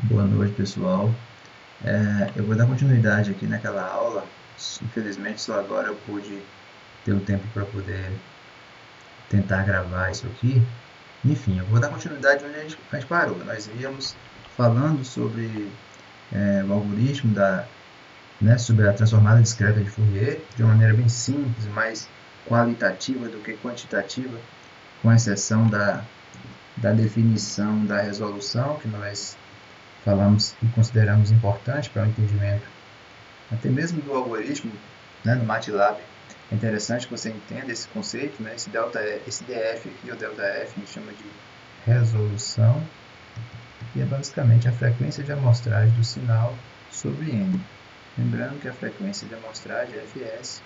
Boa noite, pessoal. Eu vou dar continuidade aqui naquela aula. Infelizmente, só agora eu pude ter o tempo para poder tentar gravar isso aqui. Enfim, eu vou dar continuidade onde a gente parou. Nós íamos falando sobre o algoritmo sobre a transformada discreta de Fourier, de uma maneira bem simples, mais qualitativa do que quantitativa, com exceção da definição da resolução, que nós falamos e consideramos importante para o entendimento até mesmo do algoritmo, né, no MATLAB. É interessante que você entenda esse conceito, né, esse DF aqui, o ΔF, a gente chama de resolução, e é basicamente a frequência de amostragem do sinal sobre N. Lembrando que a frequência de amostragem, Fs,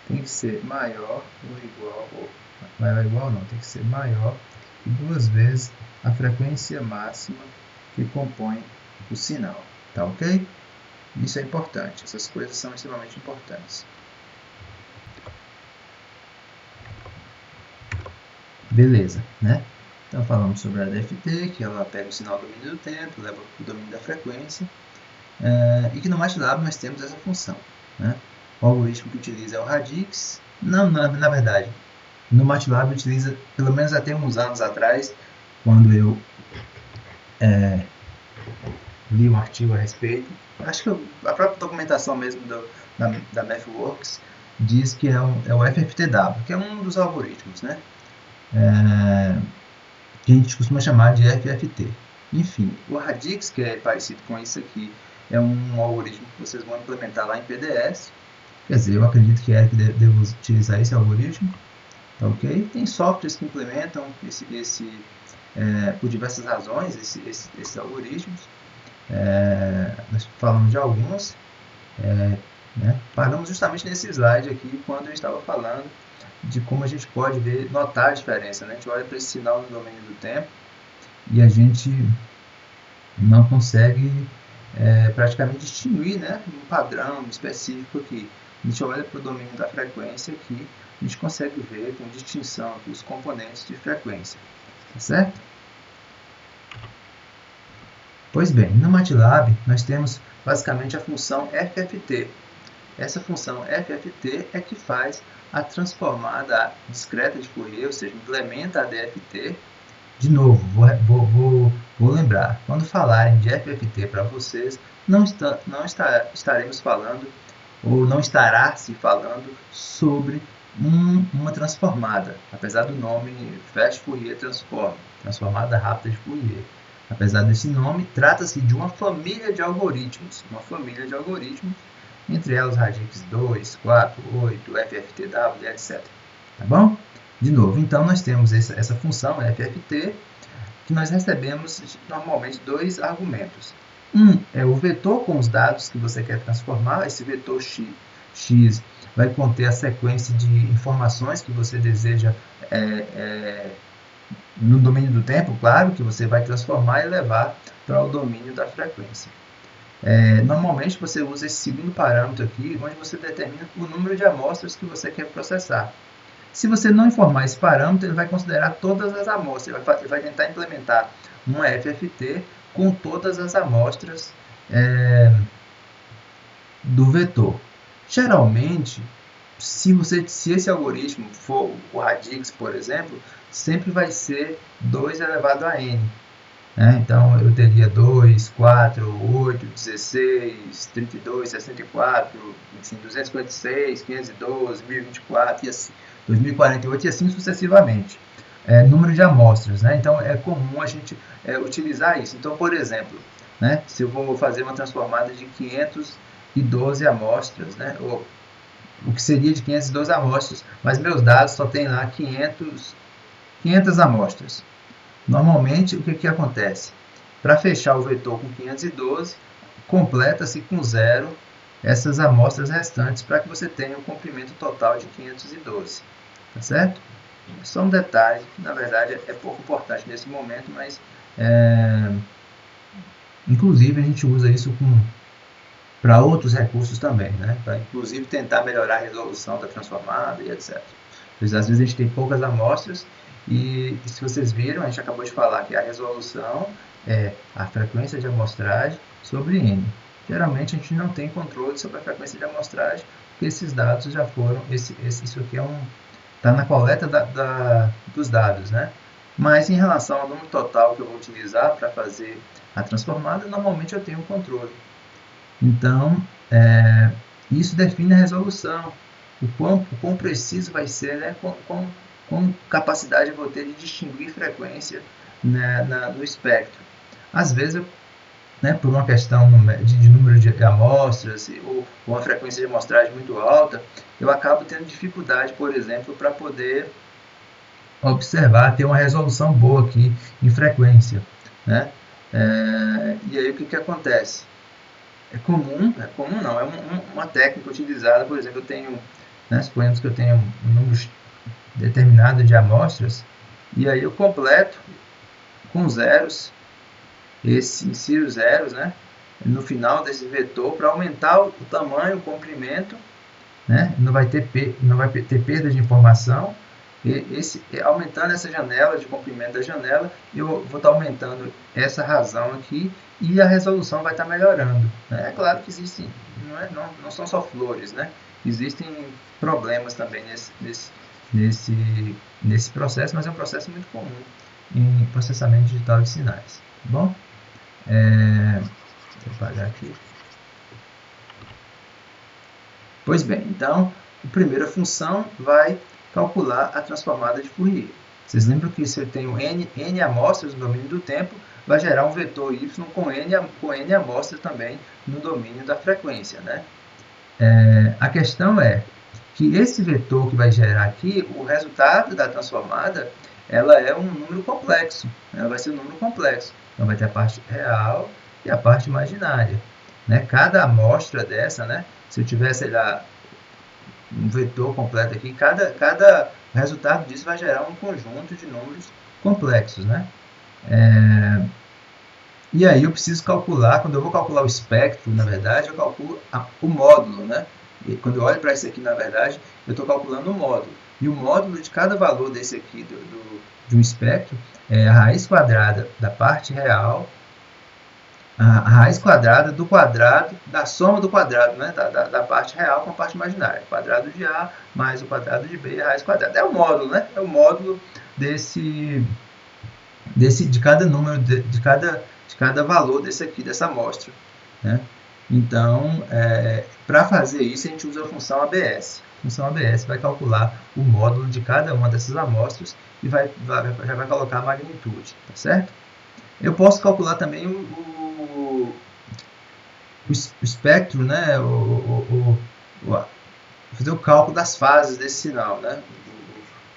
tem que ser maior ou igual, tem que ser maior que 2 vezes a frequência máxima que compõe o sinal, tá ok? Isso é importante, essas coisas são extremamente importantes. Beleza, né? Então falamos sobre a DFT, que ela pega o sinal do domínio do tempo, leva para o domínio da frequência, e que no MATLAB nós temos essa função, né? O algoritmo que utiliza é o Radix. Não, na verdade, no MATLAB utiliza, pelo menos até uns anos atrás, quando eu li um artigo a respeito, acho que a própria documentação mesmo da MathWorks diz que é o FFTW, que é um dos algoritmos, né? Que a gente costuma chamar de FFT. Enfim, o Radix, que é parecido com isso aqui, é um algoritmo que vocês vão implementar lá em PDS. Quer dizer, eu acredito que Eric deva utilizar esse algoritmo, tá ok? Tem softwares que implementam por diversas razões esses algoritmos. Nós falamos de algumas. Né? Paramos justamente nesse slide aqui quando eu estava falando de como a gente pode notar a diferença. Né? A gente olha para esse sinal no domínio do tempo e a gente não consegue praticamente distinguir, né, um padrão específico aqui. A gente olha para o domínio da frequência aqui, a gente consegue ver com distinção aqui os componentes de frequência. Tá certo? Pois bem, no MATLAB nós temos basicamente a função FFT. Essa função FFT é que faz a transformada discreta de Fourier, ou seja, implementa a DFT. De novo, vou lembrar, quando falarem de FFT para vocês, não estaremos falando, ou não estará se falando sobre uma transformada, apesar do nome Fast Fourier Transform, transformada rápida de Fourier. Apesar desse nome, trata-se de uma família de algoritmos, entre elas Radix 2, 4, 8, FFTW, etc. Tá bom? De novo, então nós temos essa função FFT, que nós recebemos normalmente dois argumentos. Um é o vetor com os dados que você quer transformar. Esse vetor x vai conter a sequência de informações que você deseja no domínio do tempo, claro, que você vai transformar e levar para o domínio da frequência. Normalmente você usa esse segundo parâmetro aqui, onde você determina o número de amostras que você quer processar. Se você não informar esse parâmetro, ele vai considerar todas as amostras, ele vai tentar implementar uma FFT com todas as amostras do vetor. Geralmente, se esse algoritmo for o Radix, por exemplo, sempre vai ser 2 elevado a n. Então, eu teria 2, 4, 8, 16, 32, 64, enfim, 256, 512, 1024 e assim, 2048 e assim sucessivamente. Número de amostras, né? Então é comum a gente utilizar isso. Então, por exemplo, né, se eu vou fazer uma transformada de 512 amostras, né, ou o que seria de 512 amostras, mas meus dados só tem lá 500 amostras. Normalmente, o que acontece? Para fechar o vetor com 512, completa-se com 0 essas amostras restantes para que você tenha um comprimento total de 512. Tá certo? Só um detalhe que, na verdade, é pouco importante nesse momento, mas, inclusive, a gente usa isso para outros recursos também, né? Para, inclusive, tentar melhorar a resolução da transformada e etc. Pois, às vezes, a gente tem poucas amostras e se vocês viram, a gente acabou de falar que a resolução é a frequência de amostragem sobre N. Geralmente a gente não tem controle sobre a frequência de amostragem, porque esses dados já foram, isso aqui está na coleta dos dados, né? Mas em relação ao número total que eu vou utilizar para fazer a transformada, normalmente eu tenho um controle. Então, isso define a resolução, o quão preciso vai ser, né? Com capacidade eu vou ter de distinguir frequência, né, no espectro. Às vezes, né, por uma questão de número de amostras ou uma frequência de amostragem muito alta, eu acabo tendo dificuldade, por exemplo, para poder observar, ter uma resolução boa aqui em frequência, né? E aí o que acontece? É comum não, é uma técnica utilizada, por exemplo, eu tenho, né, suponhamos que eu tenho um número determinado de amostras, e aí eu completo com zeros, insiro zeros, né, no final desse vetor, para aumentar o tamanho, o comprimento, né, não vai ter perda de informação, aumentando essa janela, de comprimento da janela, eu vou estar aumentando essa razão aqui, e a resolução vai estar melhorando, né? É claro que existem, não são só flores, né? Existem problemas também nesse processo, mas é um processo muito comum em processamento digital de sinais. Tá bom? Vou apagar aqui. Pois bem, então, a primeira função vai calcular a transformada de Fourier. Vocês lembram que se eu tenho n amostras no domínio do tempo, vai gerar um vetor y com n amostras também no domínio da frequência, né? A questão é que esse vetor que vai gerar aqui, o resultado da transformada, ela é um número complexo. Ela vai ser um número complexo. Então, vai ter a parte real e a parte imaginária, né? Cada amostra dessa, né? Se eu tiver, sei lá, um vetor completo aqui, cada resultado disso vai gerar um conjunto de números complexos, né? E aí eu preciso calcular, quando eu vou calcular o espectro, na verdade, eu calculo o módulo, né? E quando eu olho para isso aqui, na verdade, eu estou calculando o módulo. E o módulo de cada valor desse aqui, de um espectro, é a raiz quadrada da parte real, a raiz quadrada do quadrado, da soma do quadrado, né? da parte real com a parte imaginária. Quadrado de A mais o quadrado de B, a raiz quadrada. É o módulo, né? É o módulo de cada número, de cada valor desse aqui, dessa amostra, né? Então, para fazer isso, a gente usa a função ABS. A função ABS vai calcular o módulo de cada uma dessas amostras e já vai colocar a magnitude, tá certo? Eu posso calcular também o espectro, né? Fazer o cálculo das fases desse sinal, né?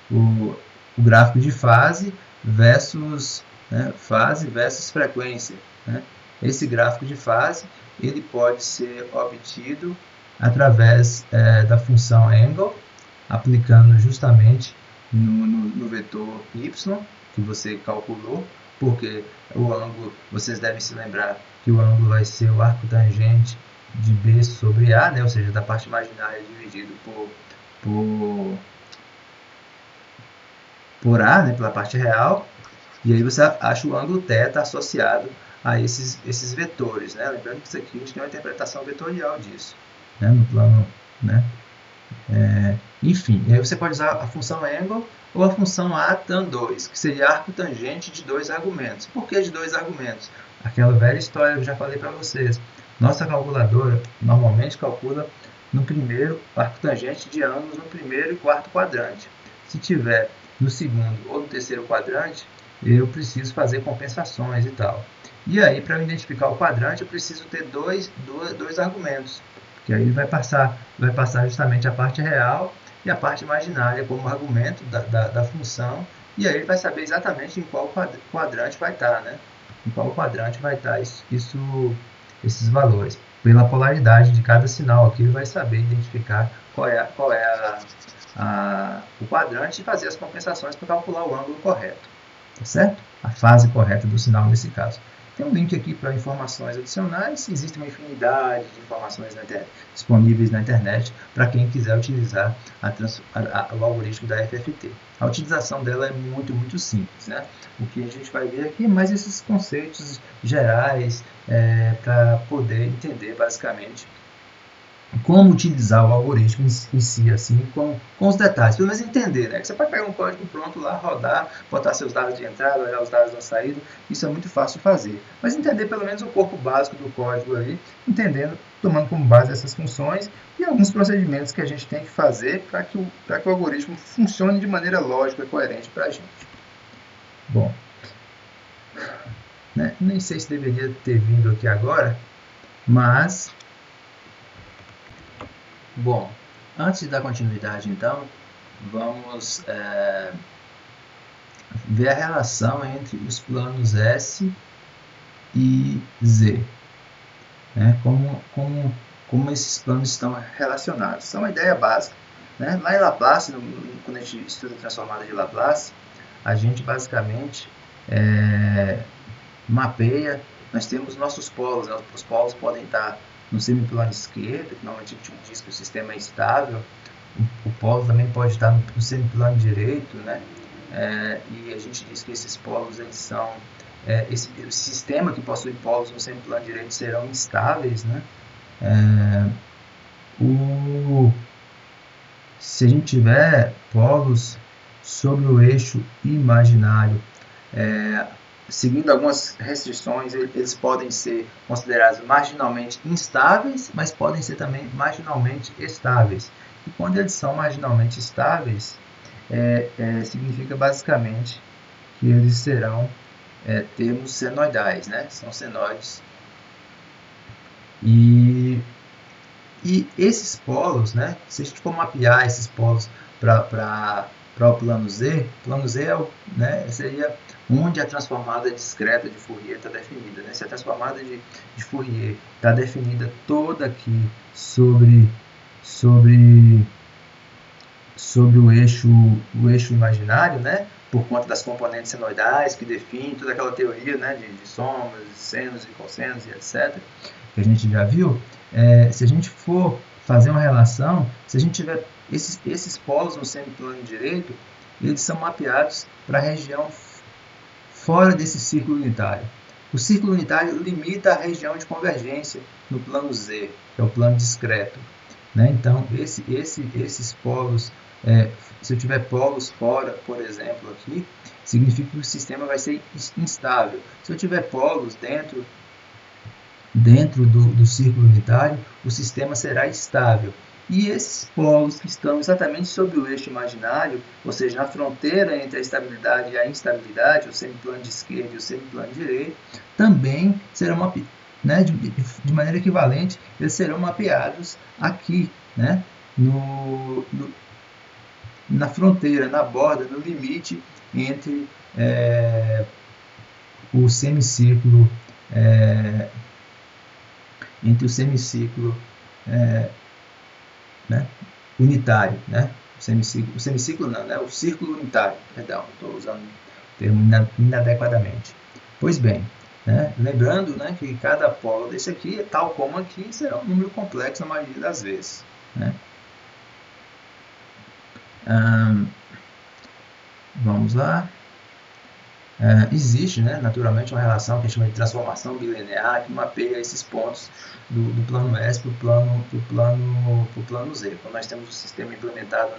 O gráfico de fase versus, né, fase versus frequência, né? Esse gráfico de fase ele pode ser obtido através da função angle, aplicando justamente no vetor y que você calculou, porque o ângulo, vocês devem se lembrar que o ângulo vai ser o arco tangente de B sobre A, né? Ou seja, da parte imaginária dividido por A, né? Pela parte real, e aí você acha o ângulo θ associado a esses vetores, né? Lembrando que isso aqui a gente tem uma interpretação vetorial disso, né? No plano, né? Enfim, aí você pode usar a função angle ou a função A tan2, que seria arco tangente de dois argumentos. Por que de dois argumentos? Aquela velha história que eu já falei para vocês. Nossa calculadora normalmente calcula no primeiro arco tangente de ângulos no primeiro e quarto quadrante. Se tiver no segundo ou no terceiro quadrante, eu preciso fazer compensações e tal. E aí, para identificar o quadrante, eu preciso ter dois argumentos, que aí vai passar justamente a parte real e a parte imaginária como argumento da função, e aí ele vai saber exatamente em qual quadrante vai estar, né? Em qual quadrante vai estar esses valores. Pela polaridade de cada sinal aqui, ele vai saber identificar qual é o quadrante e fazer as compensações para calcular o ângulo correto, tá certo? A fase correta do sinal nesse caso. Tem um link aqui para informações adicionais. Existe uma infinidade de informações disponíveis na internet para quem quiser utilizar o algoritmo da FFT. A utilização dela é muito, muito simples, né? O que a gente vai ver aqui é mais esses conceitos gerais para poder entender basicamente como utilizar o algoritmo em si, assim, com os detalhes, pelo menos entender, né? Que você pode pegar um código pronto lá, rodar, botar seus dados de entrada, olhar os dados da saída, isso é muito fácil de fazer. Mas entender pelo menos o corpo básico do código ali, entendendo, tomando como base essas funções e alguns procedimentos que a gente tem que fazer para que o algoritmo funcione de maneira lógica e coerente para a gente. Bom, né? Nem sei se deveria ter vindo aqui agora, mas... Bom, antes de dar continuidade, então, vamos ver a relação entre os planos S e Z, né? Como esses planos estão relacionados. Isso é uma ideia básica, né? Lá em Laplace, quando a gente estuda a transformada de Laplace, a gente basicamente mapeia, nós temos nossos polos, né? Os polos podem estar no semiplano esquerdo, que normalmente a gente diz que o sistema é estável. O polo também pode estar no semiplano direito, né? E a gente diz que esses polos, eles são... esse sistema que possui polos no semiplano direito serão instáveis, né? Se a gente tiver polos sobre o eixo imaginário, seguindo algumas restrições, eles podem ser considerados marginalmente instáveis, mas podem ser também marginalmente estáveis. E quando eles são marginalmente estáveis, significa basicamente que eles serão termos senoidais, né? São senoides. E esses polos, né? Se a gente for mapear esses polos para o plano Z seria onde a transformada discreta de Fourier está definida, né? Se a transformada de Fourier está definida toda aqui sobre o eixo imaginário, né? Por conta das componentes senoidais que definem toda aquela teoria, né? de somas, senos e cossenos e etc., que a gente já viu, se a gente for fazer uma relação, se a gente tiver esses polos no semiplano direito, eles são mapeados para a região fora desse círculo unitário. O círculo unitário limita a região de convergência no plano Z, que é o plano discreto, né? Então, esses polos, se eu tiver polos fora, por exemplo, aqui, significa que o sistema vai ser instável. Se eu tiver polos dentro do círculo unitário, o sistema será estável. E esses polos que estão exatamente sobre o eixo imaginário, ou seja, na fronteira entre a estabilidade e a instabilidade, o semiplano de esquerda e o semiplano direito, também serão de maneira equivalente, eles serão mapeados aqui, né, na fronteira, na borda, no limite entre o semicírculo unitário, né? O semicírculo não, né? O círculo unitário, perdão, estou usando o termo inadequadamente. Pois bem, né? Lembrando, né, que cada polo desse aqui, tal como aqui, será um número complexo na maioria das vezes, né? Vamos lá. Existe, né, naturalmente, uma relação que a gente chama de transformação bilinear, que mapeia esses pontos do plano S para o plano Z. Quando nós temos o sistema implementado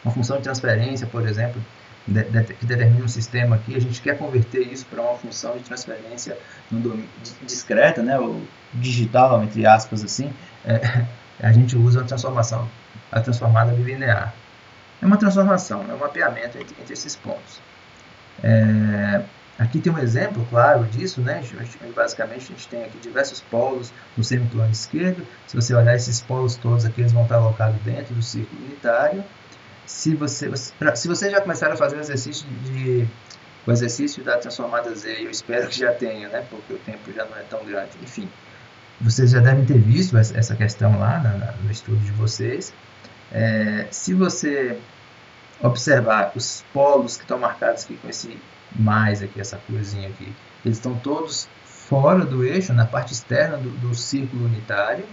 uma função de transferência, por exemplo, que determina um sistema aqui, a gente quer converter isso para uma função de transferência no domínio discreta, né, ou digital, entre aspas, assim, a gente usa a transformada bilinear. É uma transformação, é um mapeamento entre esses pontos. Aqui tem um exemplo claro disso, né? Basicamente a gente tem aqui diversos polos no semiplano esquerdo. Se você olhar esses polos todos aqui, eles vão estar alocados dentro do círculo unitário. Se você já começar a fazer o exercício da transformada Z, eu espero que já tenha, né? Porque o tempo já não é tão grande. Enfim, vocês já devem ter visto essa questão lá no estudo de vocês. Se você observar os polos que estão marcados aqui com esse mais aqui, essa corzinha aqui, eles estão todos fora do eixo, na parte externa do círculo unitário,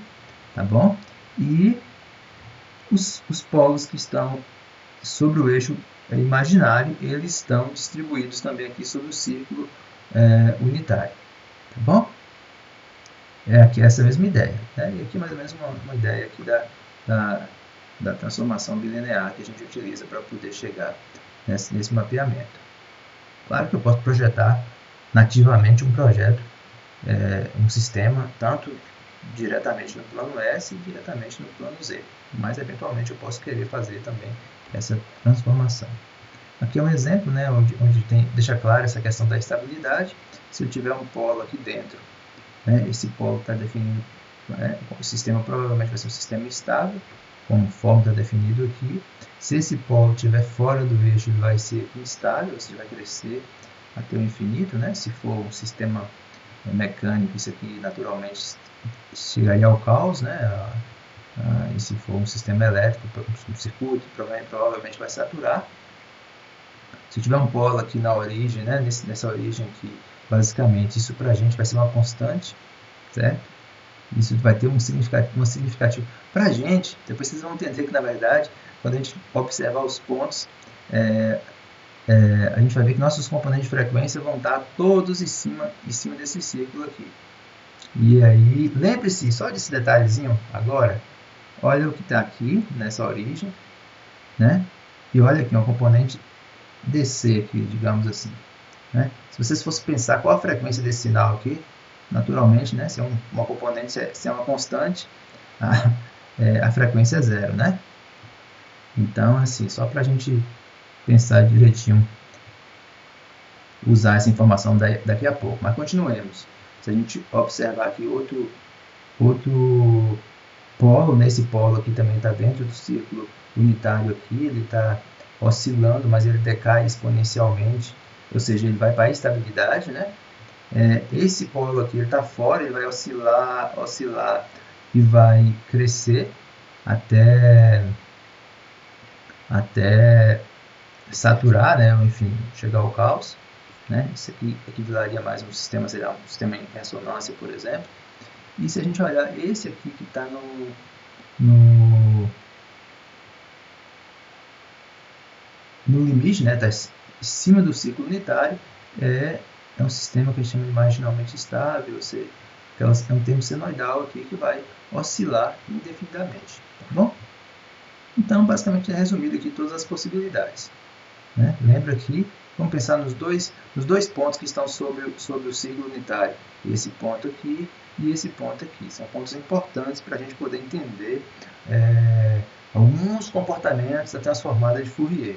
tá bom? E os polos que estão sobre o eixo imaginário, eles estão distribuídos também aqui sobre o círculo unitário, tá bom? É aqui essa mesma ideia, né? E aqui mais ou menos uma ideia aqui da transformação bilinear que a gente utiliza para poder chegar nesse mapeamento. Claro que eu posso projetar nativamente um projeto, um sistema, tanto diretamente no plano S e diretamente no plano Z, mas eventualmente eu posso querer fazer também essa transformação. Aqui é um exemplo, né, onde deixa claro essa questão da estabilidade. Se eu tiver um polo aqui dentro, né, esse polo está definindo, o sistema provavelmente vai ser um sistema estável, conforme está definido aqui. Se esse polo estiver fora do eixo, ele vai ser instável, ou seja, vai crescer até o infinito, né? Se for um sistema mecânico, isso aqui naturalmente chegaria ao caos, né? E se for um sistema elétrico, um circuito, provavelmente vai saturar. Se tiver um polo aqui na origem, né? Nessa origem aqui, basicamente, isso para a gente vai ser uma constante, certo? Isso vai ter um significativo para a gente. Depois vocês vão entender que, na verdade, quando a gente observar os pontos, a gente vai ver que nossos componentes de frequência vão estar todos em cima desse círculo aqui. E aí, lembre-se só desse detalhezinho agora. Olha o que está aqui nessa origem, né? E olha aqui, um componente DC aqui, digamos assim, né? Se vocês fossem pensar qual a frequência desse sinal aqui, naturalmente, né? Se é uma componente, se é uma constante, a frequência é zero, né? Então, assim, só para a gente pensar direitinho, usar essa informação daqui a pouco. Mas continuemos. Se a gente observar aqui outro polo, nesse polo aqui também está dentro do círculo unitário aqui, ele está oscilando, mas ele decai exponencialmente, ou seja, ele vai para a estabilidade, né? Esse polo aqui está fora, ele vai oscilar e vai crescer até saturar, né? Enfim, chegar ao caos, né? Isso aqui equivaleria mais a um sistema, seria um sistema em ressonância, por exemplo. E se a gente olhar esse aqui que está no limite, né? Está em cima do ciclo unitário, é um sistema que a gente chama de marginalmente estável, ou seja, é um termo senoidal aqui que vai oscilar indefinidamente, tá bom? Então, basicamente, é resumido aqui todas as possibilidades, né? Lembra aqui, vamos pensar nos dois pontos que estão sobre o ciclo unitário, esse ponto aqui e esse ponto aqui. São pontos importantes para a gente poder entender alguns comportamentos da transformada de Fourier.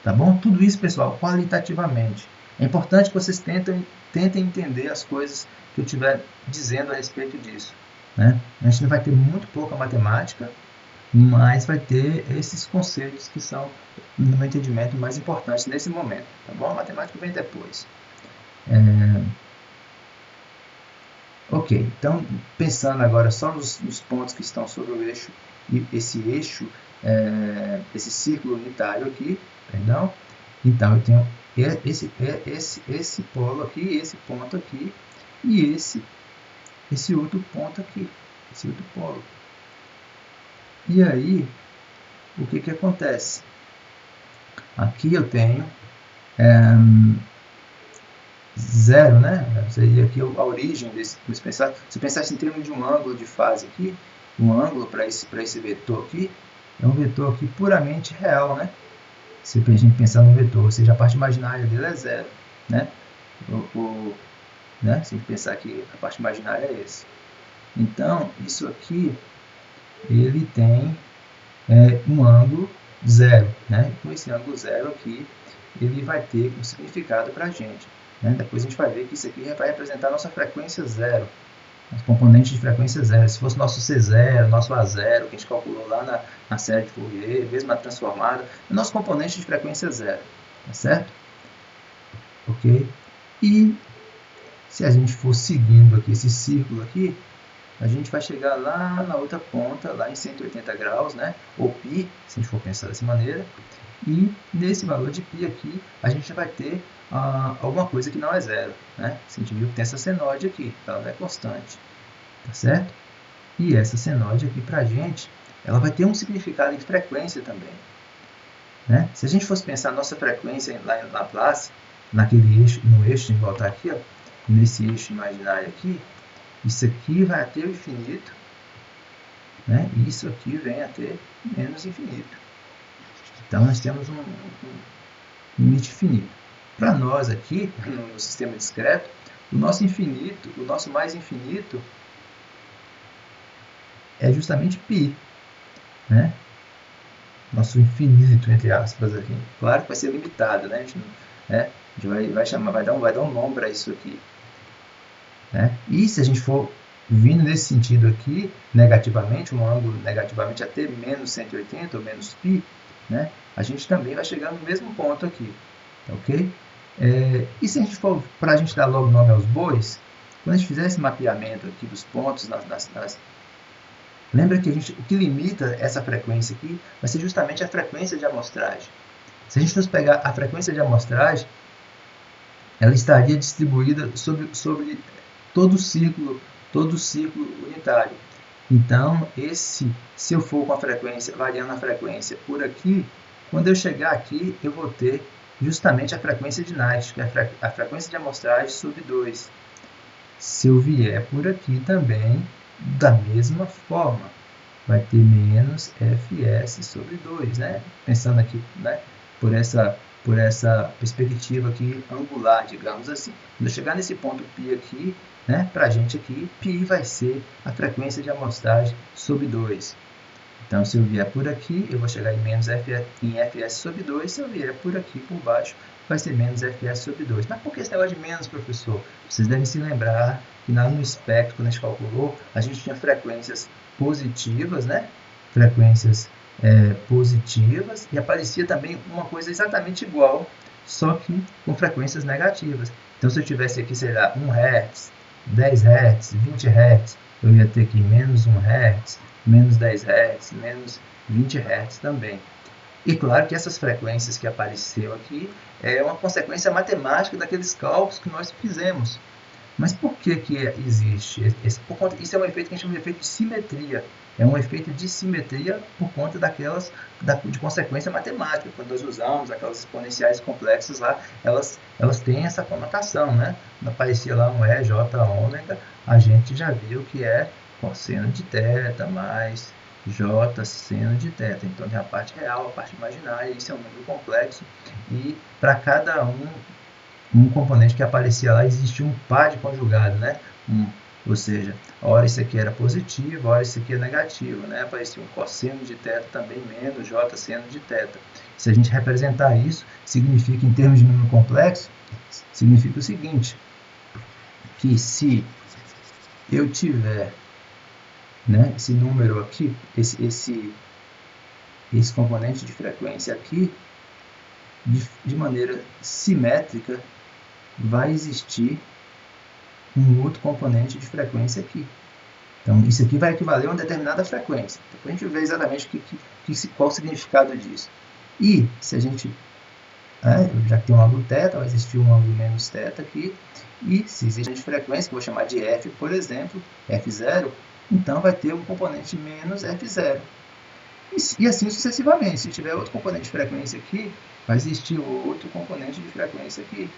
Tá bom? Tudo isso, pessoal, qualitativamente. É importante que vocês tentem entender as coisas que eu estiver dizendo a respeito disso, né? A gente vai ter muito pouca matemática, mas vai ter esses conceitos que são, no meu entendimento, mais importantes nesse momento. Tá bom? A matemática vem depois. Ok, então, pensando agora só nos pontos que estão sobre o eixo, e esse círculo unitário aqui, perdão, então eu tenho esse polo aqui, esse ponto aqui, e esse outro ponto aqui, esse outro polo. E aí, o que acontece? Aqui eu tenho zero, né? Seria aqui a origem desse. Se pensasse em termos de um ângulo de fase aqui, um ângulo para esse vetor aqui, é um vetor aqui puramente real, né? Se a gente pensar no vetor, ou seja, a parte imaginária dele é zero, né? Né? Se a gente pensar que a parte imaginária é esse. Então, isso aqui, ele tem um ângulo zero, né? Com esse ângulo zero aqui, ele vai ter um significado para a gente, né? Depois a gente vai ver que isso aqui vai representar a nossa frequência zero, os componentes de frequência zero. Se fosse nosso C0, nosso A0, que a gente calculou lá na série de Fourier, mesmo na transformada, é nosso componente de frequência zero, tá certo? Ok? E se a gente for seguindo aqui esse círculo aqui, a gente vai chegar lá na outra ponta, lá em 180 graus, né? Ou π, se a gente for pensar dessa maneira. E nesse valor de π aqui, a gente vai ter alguma coisa que não é zero, né? Se a gente viu que tem essa senoide aqui, ela não é constante, tá certo? E essa senoide aqui para a gente, ela vai ter um significado de frequência também, né? Se a gente fosse pensar a nossa frequência lá em Laplace, naquele eixo, no eixo, de voltar aqui, ó, nesse eixo imaginário aqui, isso aqui vai até o infinito, né? E isso aqui vem até menos infinito. Então, nós temos um limite finito. Para nós aqui, no sistema discreto, o nosso infinito, o nosso mais infinito, é justamente π, né? Nosso infinito, entre aspas, aqui. Claro que vai ser limitado, né? A gente vai chamar, vai dar um nome para isso aqui, né? E se a gente for vindo nesse sentido aqui, negativamente, um ângulo negativamente até menos 180 ou menos π, né? A gente também vai chegar no mesmo ponto aqui, ok? E se a gente for, para a gente dar logo nome aos bois, quando a gente fizer esse mapeamento aqui dos pontos, lembra que o que limita essa frequência aqui vai ser justamente a frequência de amostragem. Se a gente fosse pegar a frequência de amostragem, ela estaria distribuída sobre todo o círculo unitário. Então, se eu for com a frequência, variando a frequência por aqui, quando eu chegar aqui, eu vou ter justamente a frequência de Nyquist, que é a frequência de amostragem sobre 2. Se eu vier por aqui também, da mesma forma, vai ter menos Fs sobre 2, né? Pensando aqui, né? Por essa perspectiva aqui angular, digamos assim. Quando eu chegar nesse ponto π aqui, né? Para a gente aqui, π vai ser a frequência de amostragem sobre 2. Então, se eu vier por aqui, eu vou chegar em menos Fs sobre 2. Se eu vier por aqui, por baixo, vai ser menos Fs sobre 2. Mas por que esse negócio de menos, professor? Vocês devem se lembrar que no espectro, quando a gente calculou, a gente tinha frequências positivas, né? Frequências positivas, e aparecia também uma coisa exatamente igual, só que com frequências negativas. Então, se eu tivesse aqui, sei lá, 1 Hz, 10 Hz, 20 Hz, eu ia ter aqui menos 1 Hz, menos 10 Hz, menos 20 Hz também. E claro que essas frequências que apareceu aqui é uma consequência matemática daqueles cálculos que nós fizemos. Mas por que existe? Isso é um efeito que a gente chama de efeito de simetria. É um efeito de simetria por conta de consequência matemática. Quando nós usamos aquelas exponenciais complexas lá, elas têm essa conotação, né? Quando aparecia lá um E, J, ômega, a gente já viu que é cosseno de θ mais J seno de θ. Então tem a parte real, a parte imaginária, isso é um número complexo. E para cada um componente que aparecia lá, existia um par de conjugado, né? Ou seja, a hora isso aqui era positivo, a hora isso aqui é negativo, né? Aparecia um cosseno de θ também menos J seno de θ. Se a gente representar isso, significa, em termos de número complexo, significa o seguinte, que se eu tiver, né, esse número aqui, esse componente de frequência aqui, de maneira simétrica, vai existir um outro componente de frequência aqui. Então, isso aqui vai equivaler a uma determinada frequência. Depois a gente vê exatamente qual o significado disso. E, se a gente... já que tem um ângulo θ, vai existir um ângulo menos θ aqui. E, se existe uma frequência, que eu vou chamar de f, por exemplo, f0, então vai ter um componente menos f0. E assim sucessivamente. Se tiver outro componente de frequência aqui, vai existir outro componente de frequência aqui,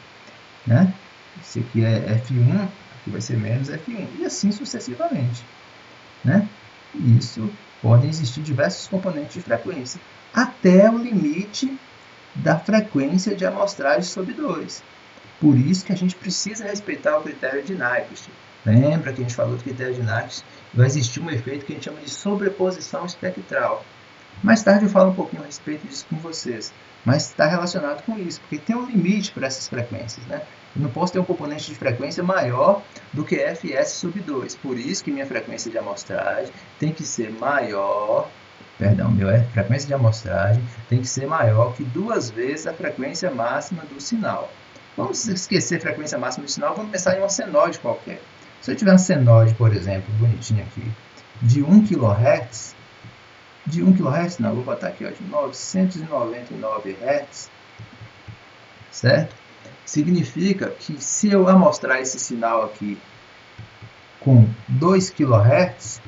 né? Esse aqui é F1, aqui vai ser menos F1, e assim sucessivamente, né? Isso podem existir diversos componentes de frequência, até o limite da frequência de amostragem sobre 2. Por isso que a gente precisa respeitar o critério de Nyquist. Lembra que a gente falou do critério de Nyquist? Vai existir um efeito que a gente chama de sobreposição espectral. Mais tarde eu falo um pouquinho a respeito disso com vocês, mas está relacionado com isso, porque tem um limite para essas frequências, né? Eu não posso ter um componente de frequência maior do que Fs sobre 2, por isso que minha frequência de amostragem tem que ser maior, frequência de amostragem tem que ser maior que 2 vezes a frequência máxima do sinal. Vamos esquecer a frequência máxima do sinal, vamos pensar em uma senoide qualquer. Se eu tiver uma senoide, por exemplo, bonitinha aqui, de 1 kHz, de 1 kHz, não, vou botar aqui, ó, de 999 Hz, certo? significa que se eu amostrar esse sinal aqui com 2 kHz,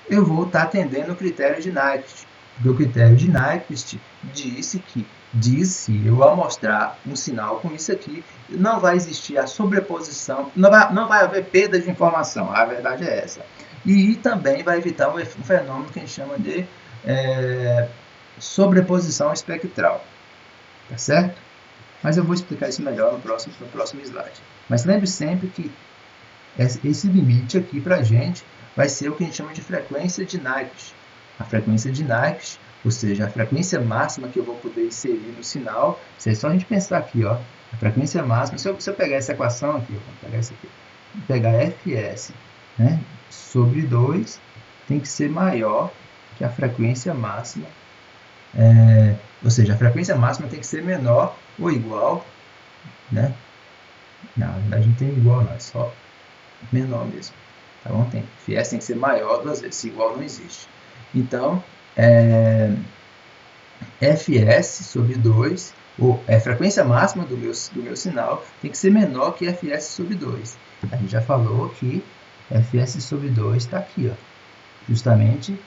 eu vou estar atendendo o critério de Nyquist. Porque o critério de Nyquist disse que, eu ao mostrar um sinal com isso aqui, não vai existir a sobreposição, não vai haver perda de informação, a verdade é essa. E também vai evitar um fenômeno que a gente chama de sobreposição espectral. Tá certo? Mas eu vou explicar isso melhor no próximo slide. Mas lembre sempre que esse limite aqui para a gente vai ser o que a gente chama de frequência de Nyquist. A frequência de Nyquist, ou seja, a frequência máxima que eu vou poder inserir no sinal, se é só a gente pensar aqui, ó, a frequência máxima, se eu pegar essa equação aqui, vou pegar essa aqui, pegar Fs, né, sobre 2 tem que ser maior que a frequência máxima, ou seja, a frequência máxima tem que ser menor ou igual, né? Não, na verdade não tem igual não, é só menor mesmo. Tá bom? Fs tem que ser maior 2 vezes, se igual não existe. Então, Fs sobre 2, ou a frequência máxima do meu sinal, tem que ser menor que Fs sobre 2. A gente já falou que Fs sobre 2 está aqui, ó, justamente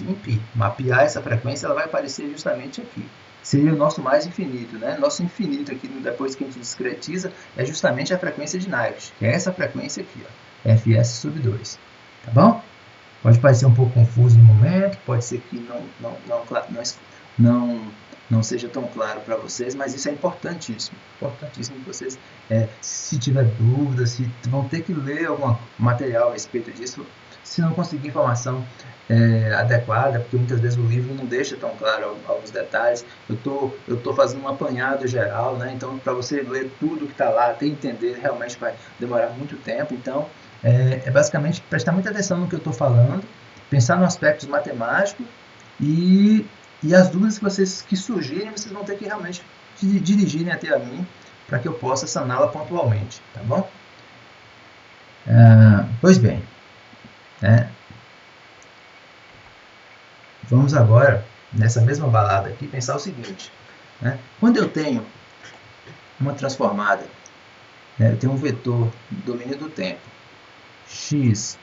em π. Mapear essa frequência, ela vai aparecer justamente aqui. Seria o nosso mais infinito, né? Nosso infinito aqui, depois que a gente discretiza, é justamente a frequência de Nyquist, que é essa frequência aqui, ó, Fs sobre 2. Tá bom? Pode parecer um pouco confuso no momento, pode ser que não seja tão claro para vocês, mas isso é importantíssimo. Importantíssimo que vocês, se tiver dúvidas, se vão ter que ler algum material a respeito disso, se não conseguir informação adequada, porque muitas vezes o livro não deixa tão claro alguns detalhes. Eu tô fazendo um apanhado geral, né? Então, para você ler tudo que está lá, até entender, realmente vai demorar muito tempo. Então, basicamente prestar muita atenção no que eu estou falando, pensar no aspecto matemático e as dúvidas que surgirem, vocês vão ter que realmente dirigirem até a mim para que eu possa saná-la pontualmente, tá bom? Pois bem, vamos agora, nessa mesma balada aqui, pensar o seguinte, né? Quando eu tenho uma transformada, eu tenho um vetor no domínio do tempo, x,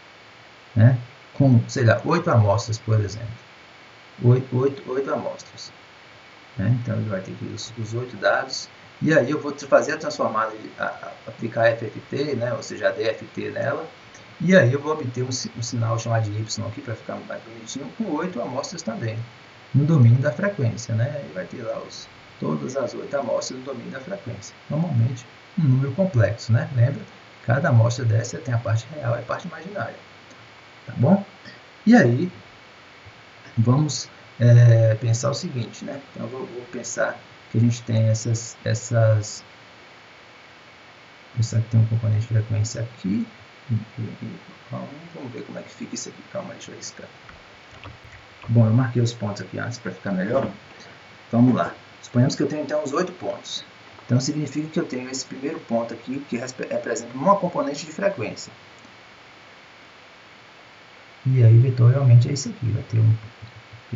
né, com, sei lá, 8 amostras, por exemplo. 8 amostras. Né? Então, ele vai ter aqui os 8 dados. E aí eu vou fazer a transformada, aplicar FFT, né, ou seja, a DFT nela. E aí eu vou obter um sinal chamado de y aqui, para ficar mais bonitinho, com 8 amostras também, no domínio da frequência. Né? E vai ter lá todas as 8 amostras no domínio da frequência. Normalmente, um número complexo, né? Lembra? Cada amostra dessa tem a parte real e a parte imaginária. Tá bom? E aí, vamos pensar o seguinte, né? Então, eu vou pensar que a gente tem pensar que tem um componente de frequência aqui. Vamos ver como é que fica isso aqui. Calma, deixa eu arriscar. Bom, eu marquei os pontos aqui antes para ficar melhor. Vamos lá. Suponhamos que eu tenho então os 8 pontos. Então, significa que eu tenho esse primeiro ponto aqui, que representa uma componente de frequência. E aí, vetorialmente, é isso aqui. Vai ter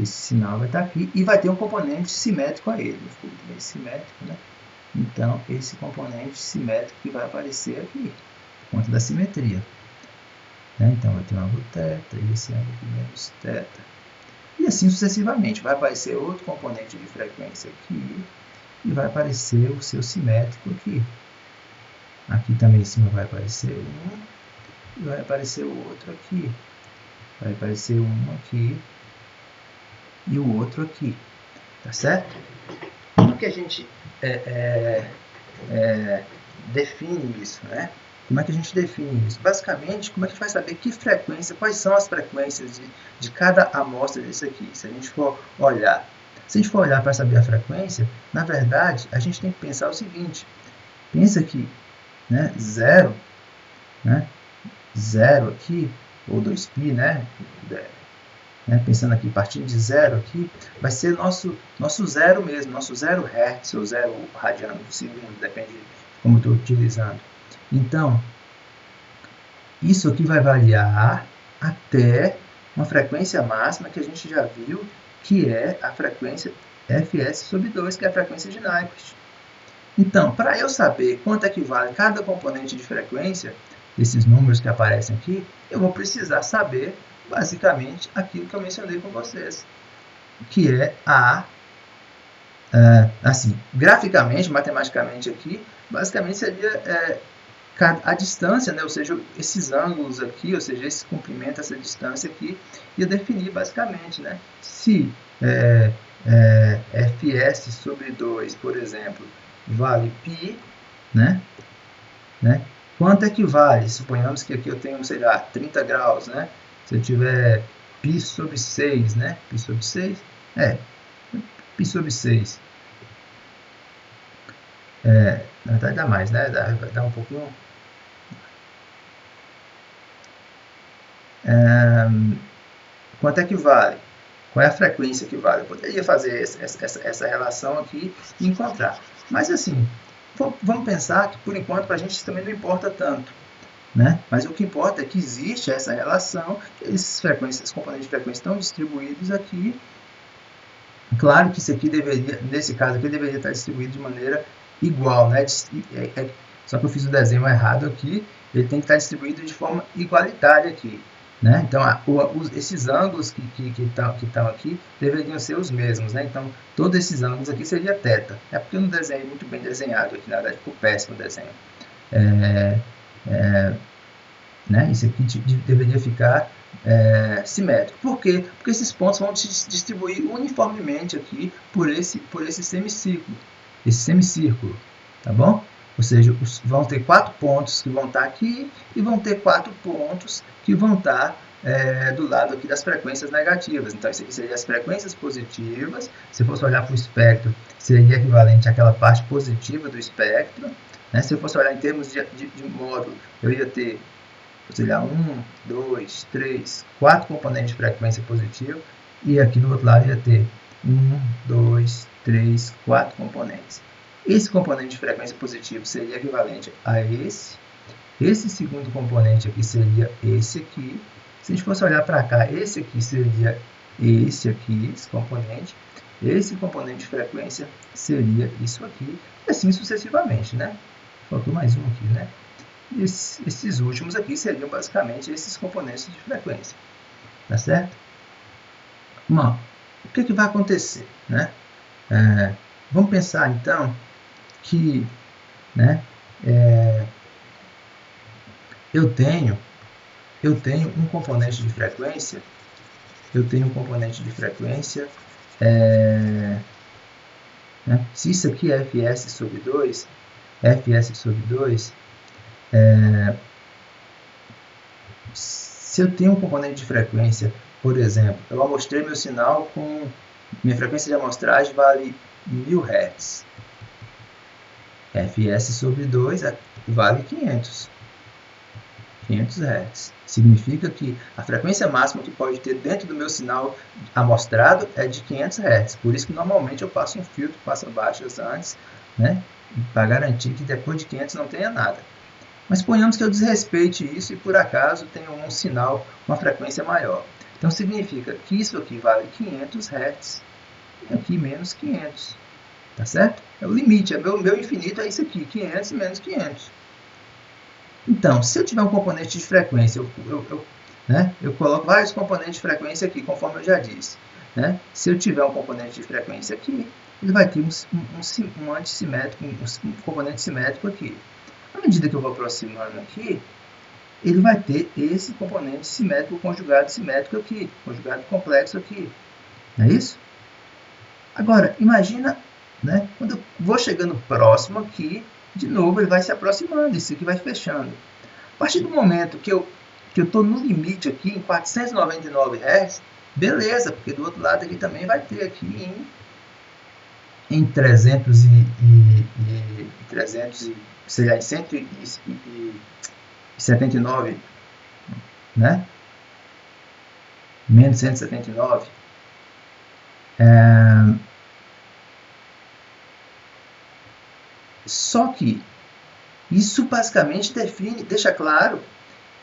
esse sinal vai estar aqui e vai ter um componente simétrico a ele. Ficou muito bem simétrico, né? Então, esse componente simétrico que vai aparecer aqui, por conta da simetria. Então, vai ter um ângulo θ, e esse ângulo aqui menos θ. E assim sucessivamente. Vai aparecer outro componente de frequência aqui e vai aparecer o seu simétrico aqui. Aqui também em cima vai aparecer um e vai aparecer o outro aqui. Vai aparecer um aqui e o outro aqui. Tá certo? Como que a gente define isso, né? Como é que a gente define isso? Basicamente, como é que a gente vai saber que frequência, quais são as frequências de cada amostra desse aqui? Se a gente for olhar para saber a frequência, na verdade, a gente tem que pensar o seguinte. Pensa que, né, 0, né, 0 aqui, ou 2π, né, pensando aqui, partindo de 0 aqui, vai ser nosso zero mesmo, nosso 0 Hz, ou 0 radiano por segundo, depende de como eu estou utilizando. Então, isso aqui vai variar até uma frequência máxima que a gente já viu, que é a frequência Fs sobre 2, que é a frequência de Nyquist. Então, para eu saber quanto equivale cada componente de frequência, desses números que aparecem aqui, eu vou precisar saber, basicamente, aquilo que eu mencionei com vocês, que é assim, graficamente, matematicamente aqui, basicamente seria a distância, né? Ou seja, esses ângulos aqui, ou seja, esse comprimento, essa distância aqui, ia definir basicamente, né? Se Fs sobre 2, por exemplo, vale π, né? Quanto equivale? Suponhamos que aqui eu tenho, sei lá, 30 graus, né? Se eu tiver π sobre 6, né? Π sobre 6, π sobre 6. Na verdade dá mais, né? Dá um pouquinho. Quanto é que vale? Qual é a frequência que vale? Eu poderia fazer essa relação aqui e encontrar. Mas assim, vamos pensar que por enquanto para a gente isso também não importa tanto, né? Mas o que importa é que existe essa relação, esses componentes de frequência estão distribuídos aqui. Claro que isso aqui deveria, nesse caso aqui, deveria estar distribuído de maneira igual, né? Só que eu fiz o desenho errado aqui, ele tem que estar distribuído de forma igualitária aqui, né? Então, esses ângulos que estão aqui deveriam ser os mesmos, né? Então, todos esses ângulos aqui seria θ. É porque eu não desenhei muito bem desenhado aqui, na verdade ficou péssimo o desenho. Né? Isso aqui deveria ficar simétrico. Por quê? Porque esses pontos vão se distribuir uniformemente aqui por esse semicírculo, tá bom? Ou seja, vão ter 4 pontos que vão estar aqui e vão ter 4 pontos que vão estar do lado aqui das frequências negativas. Então, isso aqui seria as frequências positivas. Se fosse olhar para o espectro, seria equivalente àquela parte positiva do espectro. Né? Se eu fosse olhar em termos de módulo, eu ia ter, sei lá, 1, 2, 3, 4 componentes de frequência positiva, e aqui do outro lado ia ter 1, 2, 3, 4 componentes. Esse componente de frequência positiva seria equivalente a esse. Esse segundo componente aqui seria esse aqui. Se a gente fosse olhar para cá, esse aqui seria esse aqui, esse componente. Esse componente de frequência seria isso aqui, e assim sucessivamente, né? Faltou mais um aqui, né? Esses últimos aqui seriam basicamente esses componentes de frequência, tá certo? Bom, o que vai acontecer, né? Vamos pensar então que, né, eu tenho um componente de frequência, né, se isso aqui é Fs sobre 2, se eu tenho um componente de frequência, por exemplo, eu amostrei meu sinal com minha frequência de amostragem vale 1000 Hz. Fs sobre 2 vale 500 Hz. Significa que a frequência máxima que pode ter dentro do meu sinal amostrado é de 500 Hz. Por isso que normalmente eu passo um filtro, passo baixas antes, né, para garantir que depois de 500 não tenha nada. Mas suponhamos que eu desrespeite isso e por acaso tenho um sinal com uma frequência maior. Então significa que isso aqui vale 500 Hz e aqui menos 500. Tá certo? É o limite, meu infinito é isso aqui, 500 menos 500. Então, se eu tiver um componente de frequência, eu coloco vários componentes de frequência aqui, conforme eu já disse. Né? Se eu tiver um componente de frequência aqui, ele vai ter um antissimétrico, um componente simétrico aqui. À medida que eu vou aproximando aqui, ele vai ter esse componente simétrico conjugado simétrico aqui, conjugado complexo aqui. Não é isso? Agora, imagina, né, quando eu vou chegando próximo aqui, de novo ele vai se aproximando, isso aqui vai fechando. A partir do momento que eu estou no limite aqui, em 499 Hz, beleza, porque do outro lado aqui também vai ter aqui em 179, né? Menos 179. Só que isso basicamente deixa claro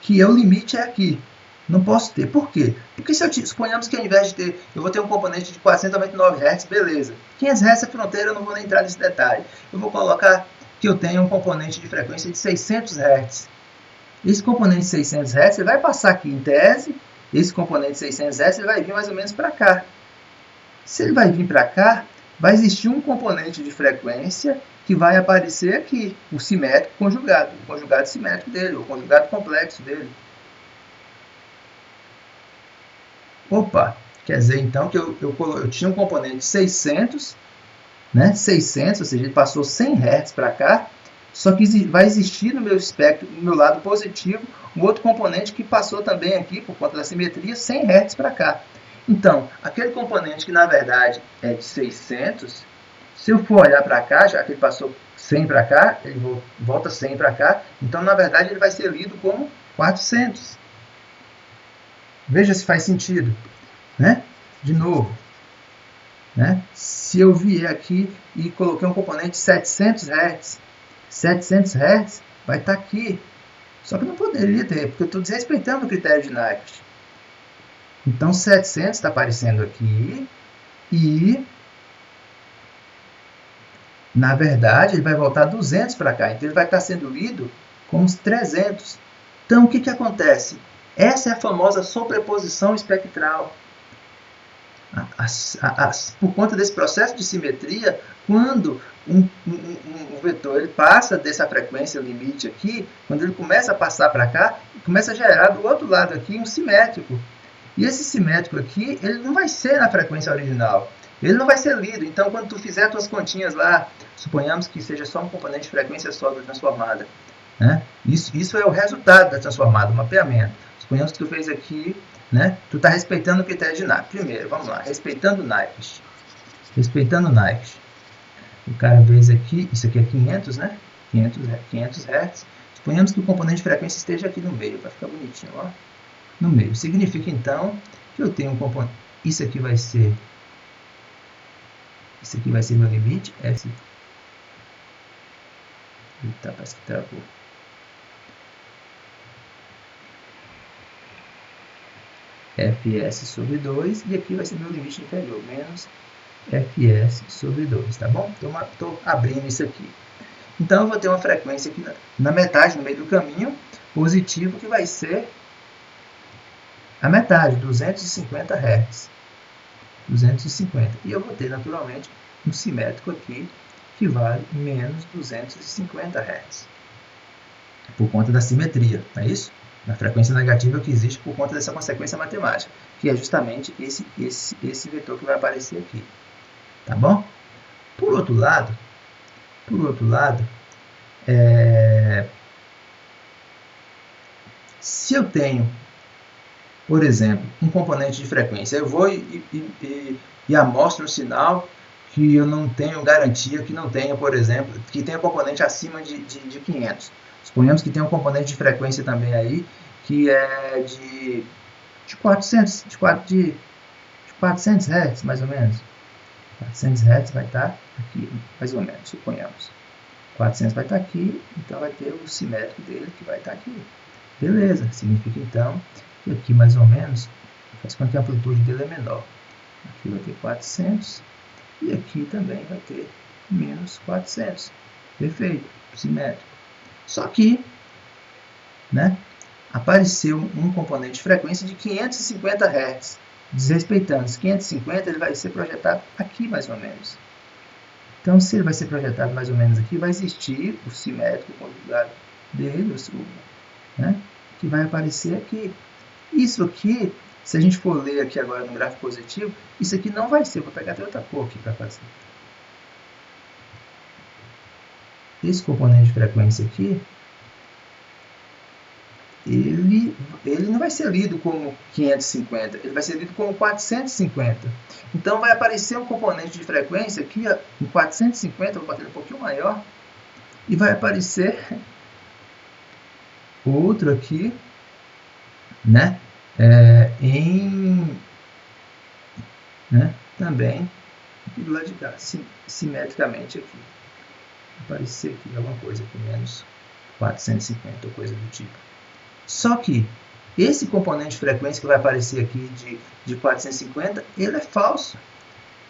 que o limite é aqui. Não posso ter. Por quê? Porque se suponhamos que ao invés de ter, eu vou ter um componente de 499 Hz, beleza. 500 Hz é fronteira, eu não vou nem entrar nesse detalhe. Eu vou colocar que eu tenho um componente de frequência de 600 Hz. Esse componente de 600 Hz ele vai passar aqui em tese, esse componente de 600 Hz ele vai vir mais ou menos para cá. Se ele vai vir para cá, vai existir um componente de frequência que vai aparecer aqui, o simétrico conjugado, o conjugado simétrico dele, o conjugado complexo dele. Opa, quer dizer então que eu tinha um componente de 600, né? 600, ou seja, ele passou 100 Hz para cá, só que vai existir no meu espectro, no meu lado positivo, um outro componente que passou também aqui, por conta da simetria, 100 Hz para cá. Então, aquele componente que na verdade é de 600, se eu for olhar para cá, já que ele passou 100 para cá, ele volta 100 para cá, então na verdade ele vai ser lido como 400. Veja se faz sentido, né? De novo, né? Se eu vier aqui e coloquei um componente de 700 Hz, 700 Hz vai estar aqui. Só que não poderia ter, porque eu estou desrespeitando o critério de Nyquist. Então 700 está aparecendo aqui e, na verdade, ele vai voltar 200 para cá. Então ele vai estar sendo lido como 300. Então o que acontece? Essa é a famosa sobreposição espectral. Por conta desse processo de simetria, quando um vetor ele passa dessa frequência limite aqui, quando ele começa a passar para cá, começa a gerar do outro lado aqui um simétrico. E esse simétrico aqui, ele não vai ser na frequência original. Ele não vai ser lido. Então, quando tu fizer as tuas continhas lá, suponhamos que seja só um componente de frequência só da transformada. Né? Isso é o resultado da transformada, o mapeamento. Suponhamos que tu fez aqui, né? Tu está respeitando o critério de Nyquist. Primeiro, vamos lá, respeitando Nyquist. Respeitando Nyquist. O cara fez aqui, isso aqui é 500, né? 500 Hz. Suponhamos que o componente de frequência esteja aqui no meio, para ficar bonitinho, ó. No meio. Significa, então, que eu tenho um componente... Isso aqui vai ser meu limite. F... Eita, parece que travou. Fs sobre 2, e aqui vai ser meu limite inferior, menos Fs sobre 2, tá bom? Estou abrindo isso aqui. Então, eu vou ter uma frequência aqui na metade, no meio do caminho, positivo, que vai ser a metade, 250 Hz. 250. E eu vou ter, naturalmente, um simétrico aqui, que vale menos 250 Hz. Por conta da simetria, não é isso? Na frequência negativa que existe por conta dessa consequência matemática, que é justamente esse vetor que vai aparecer aqui. Tá bom? Por outro lado, se eu tenho, por exemplo, um componente de frequência, eu vou e amostro um sinal que eu não tenho garantia que não tenha, por exemplo, que tenha componente acima de 500. Suponhamos que tem um componente de frequência também aí, que é de 400 Hz, mais ou menos. 400 Hz vai estar aqui, mais ou menos, suponhamos. 400 vai estar aqui, então vai ter o simétrico dele que vai estar aqui. Beleza, significa então que aqui mais ou menos, faz com que a amplitude dele é menor. Aqui vai ter 400 e aqui também vai ter menos 400. Perfeito, simétrico. Só que, né, apareceu um componente de frequência de 550 Hz. Desrespeitando os 550, ele vai ser projetado aqui mais ou menos. Então, se ele vai ser projetado mais ou menos aqui, vai existir o simétrico conjugado dele, né, que vai aparecer aqui. Isso aqui, se a gente for ler aqui agora no gráfico positivo, isso aqui não vai ser. Vou pegar até outra cor aqui para fazer. Esse componente de frequência aqui, ele não vai ser lido como 550, ele vai ser lido como 450. Então, vai aparecer um componente de frequência aqui, em 450, vou bater um pouquinho maior, e vai aparecer outro aqui, né, também aqui do lado de cá, simetricamente aqui. Vai aparecer aqui alguma coisa aqui, menos 450 ou coisa do tipo. Só que, esse componente de frequência que vai aparecer aqui de 450, ele é falso.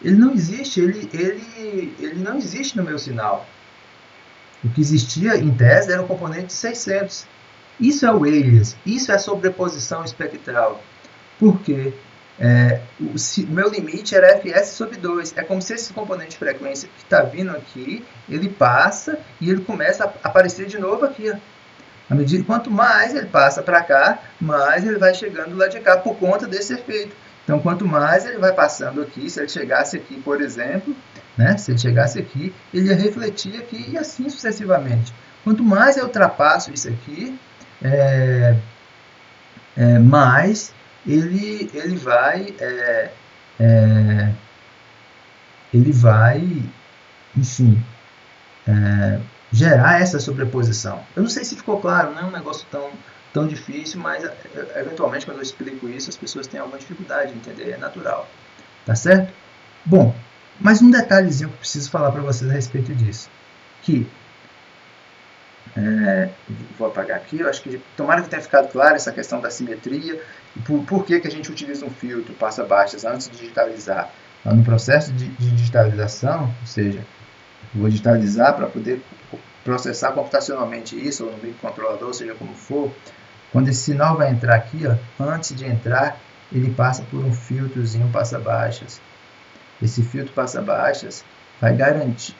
Ele não existe, ele não existe no meu sinal. O que existia, em tese, era o componente de 600. Isso é o alias, isso é sobreposição espectral. Por quê? O meu limite era fs sobre 2. É como se esse componente de frequência que está vindo aqui, ele passa e ele começa a aparecer de novo aqui. À medida, quanto mais ele passa para cá, mais ele vai chegando lá de cá por conta desse efeito. Então, quanto mais ele vai passando aqui, se ele chegasse aqui, por exemplo, né, se ele chegasse aqui, ele ia refletir aqui e assim sucessivamente. Quanto mais eu ultrapasso isso aqui, mais ele vai, enfim, gerar essa sobreposição. Eu não sei se ficou claro, não é um negócio tão difícil, mas eventualmente quando eu explico isso, as pessoas têm alguma dificuldade de entender, é natural. Tá certo? Bom, mas um detalhezinho que eu preciso falar para vocês a respeito disso. Que, vou apagar aqui, eu acho que tomara que tenha ficado claro essa questão da simetria, e por que a gente utiliza um filtro passa-baixas antes de digitalizar. No processo de digitalização, ou seja, vou digitalizar para poder processar computacionalmente isso, ou no microcontrolador, seja como for. Quando esse sinal vai entrar aqui, ó, antes de entrar, ele passa por um filtrozinho passa-baixas. Esse filtro passa-baixas vai garantir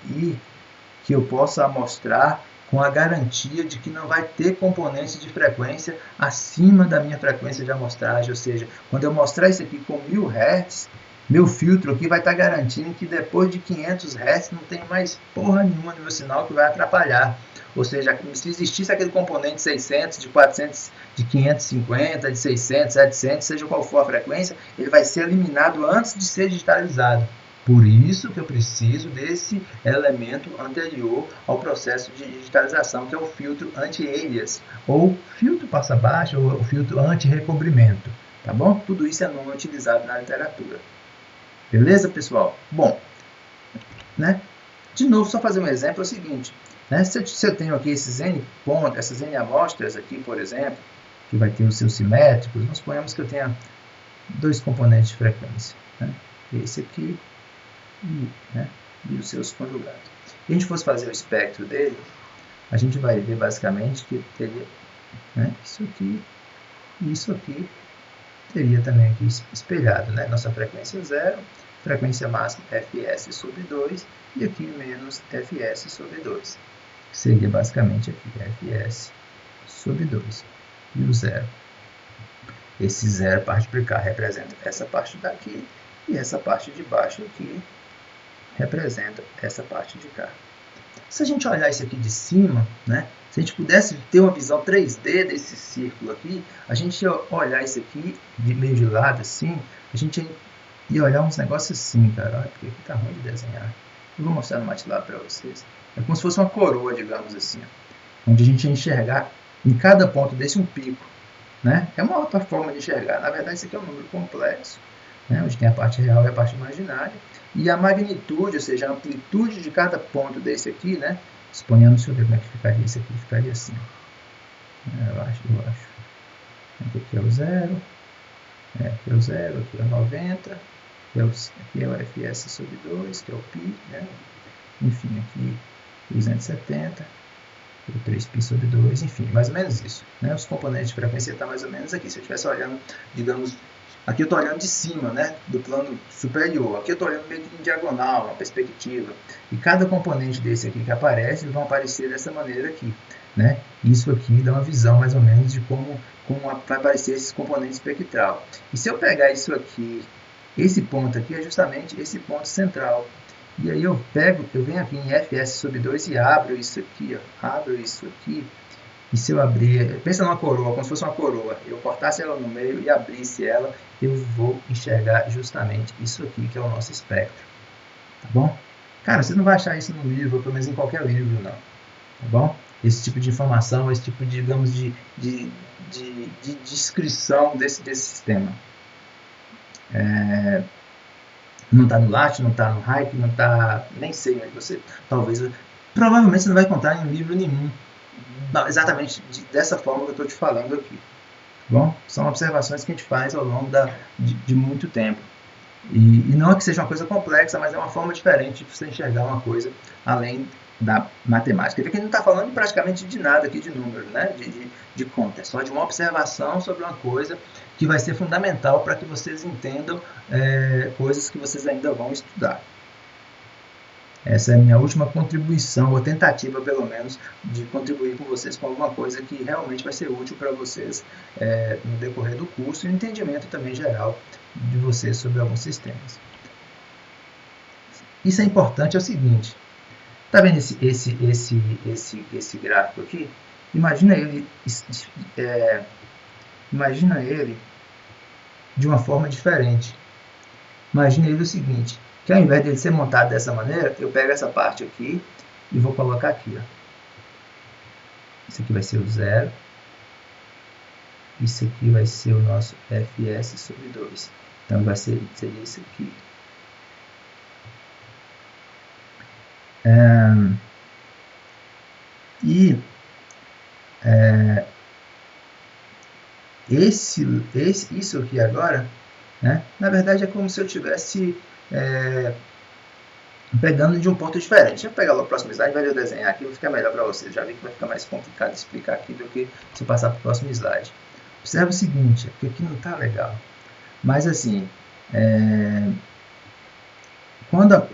que eu possa amostrar com a garantia de que não vai ter componentes de frequência acima da minha frequência de amostragem, ou seja, quando eu mostrar isso aqui com 1000 Hz, meu filtro aqui vai estar garantindo que depois de 500 Hz não tem mais porra nenhuma no meu sinal que vai atrapalhar. Ou seja, se existisse aquele componente 600, de 400, de 550, de 600, 700, seja qual for a frequência, ele vai ser eliminado antes de ser digitalizado. Por isso que eu preciso desse elemento anterior ao processo de digitalização, que é o filtro anti-alias, ou filtro passa-baixo, ou o filtro anti-recobrimento. Tá bom? Tudo isso é nome utilizado na literatura. Beleza, pessoal? Bom, né? De novo, só fazer um exemplo, é o seguinte. Né? Se eu tenho aqui esses N pontos, essas N amostras aqui, por exemplo, que vai ter os seus simétricos, nós suponhamos que eu tenha dois componentes de frequência. Né? Esse aqui e os seus conjugados. Se a gente fosse fazer o espectro dele, a gente vai ver basicamente que teria isso aqui e isso aqui teria também aqui espelhado. Né? Nossa frequência 0, frequência máxima fs sobre 2 e aqui menos fs sobre 2. Que seria basicamente aqui fs sobre 2 e o 0. Esse 0 parte para cá representa essa parte daqui e essa parte de baixo aqui representa essa parte de cá. Se a gente olhar isso aqui de cima, né, se a gente pudesse ter uma visão 3D desse círculo aqui, a gente ia olhar isso aqui de meio de lado assim, a gente ia olhar uns negócios assim, cara. Olha, porque aqui tá ruim de desenhar. Eu vou mostrar no MATLAB para vocês. É como se fosse uma coroa, digamos assim, onde a gente ia enxergar em cada ponto desse um pico. Né? É uma outra forma de enxergar. Na verdade, isso aqui é um número complexo, né, onde tem a parte real e a parte imaginária. E a magnitude, ou seja, a amplitude de cada ponto desse aqui, né? Suponhando, deixa eu ver como é que ficaria isso aqui, ficaria assim. Eu acho. Aqui é o 0, aqui é o 0, aqui é o 90, aqui é o fs sobre 2, que é o π, né? Enfim, aqui 270, o 3π sobre 2, enfim, mais ou menos isso. Né? Os componentes de frequência estão mais ou menos aqui. Se eu estivesse olhando, digamos, aqui eu estou olhando de cima, né, do plano superior. Aqui eu estou olhando meio que em diagonal, uma perspectiva. E cada componente desse aqui que aparece, eles vão aparecer dessa maneira aqui. Né? Isso aqui dá uma visão mais ou menos de como vai aparecer esses componentes espectral. E se eu pegar isso aqui, esse ponto aqui é justamente esse ponto central. E aí eu venho aqui em fs sobre 2 e abro isso aqui, ó, abro isso aqui. E se eu abrir, pensa numa coroa, como se fosse uma coroa, eu cortasse ela no meio e abrisse ela, eu vou enxergar justamente isso aqui, que é o nosso espectro. Tá bom? Cara, você não vai achar isso no livro, ou pelo menos em qualquer livro, não. Tá bom? Esse tipo de informação, esse tipo, digamos, de descrição desse sistema. Não está no Latte, não está no Hype, não está, nem sei onde você, provavelmente você não vai encontrar em livro nenhum, exatamente dessa forma que eu estou te falando aqui. Bom, são observações que a gente faz ao longo de muito tempo. E não é que seja uma coisa complexa, mas é uma forma diferente de você enxergar uma coisa além da matemática. Porque a gente não está falando praticamente de nada aqui de número, né? de conta. É só de uma observação sobre uma coisa que vai ser fundamental para que vocês entendam coisas que vocês ainda vão estudar. Essa é a minha última contribuição, ou tentativa, pelo menos, de contribuir com vocês com alguma coisa que realmente vai ser útil para vocês no decorrer do curso e no entendimento também geral de vocês sobre alguns sistemas. Isso é importante, é o seguinte, está vendo esse gráfico aqui? Imagina ele de uma forma diferente. Imagina ele o seguinte, que ao invés dele ser montado dessa maneira, eu pego essa parte aqui e vou colocar aqui. Ó. Isso aqui vai ser o 0. Isso aqui vai ser o nosso Fs sobre 2. Então, seria isso aqui. Isso aqui agora, né, na verdade, é como se eu estivesse pegando de um ponto diferente. Deixa eu pegar logo o próximo slide, vai desenhar aqui, vai ficar melhor para vocês. Já vi que vai ficar mais complicado de explicar aqui do que se eu passar para o próximo slide. Observe o seguinte, porque aqui não está legal. Mas assim, quando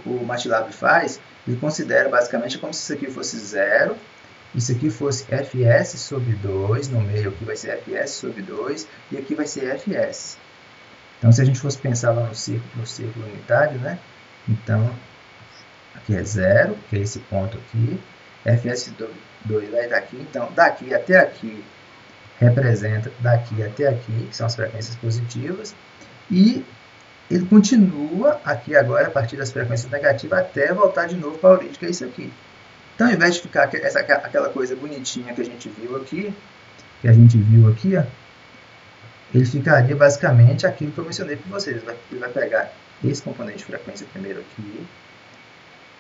o MATLAB faz, ele considera basicamente como se isso aqui fosse 0, isso aqui fosse Fs sobre 2, no meio aqui vai ser Fs sobre 2, e aqui vai ser Fs. Então, se a gente fosse pensar lá no círculo unitário, né? Então, aqui é 0, que é esse ponto aqui, Fs2 vai daqui, então, daqui até aqui representa daqui até aqui, que são as frequências positivas, e ele continua aqui agora a partir das frequências negativas até voltar de novo para a origem, que é isso aqui. Então, ao invés de ficar aquela coisa bonitinha que a gente viu aqui, ó, ele ficaria basicamente aquilo que eu mencionei para vocês. Ele vai pegar esse componente de frequência primeiro aqui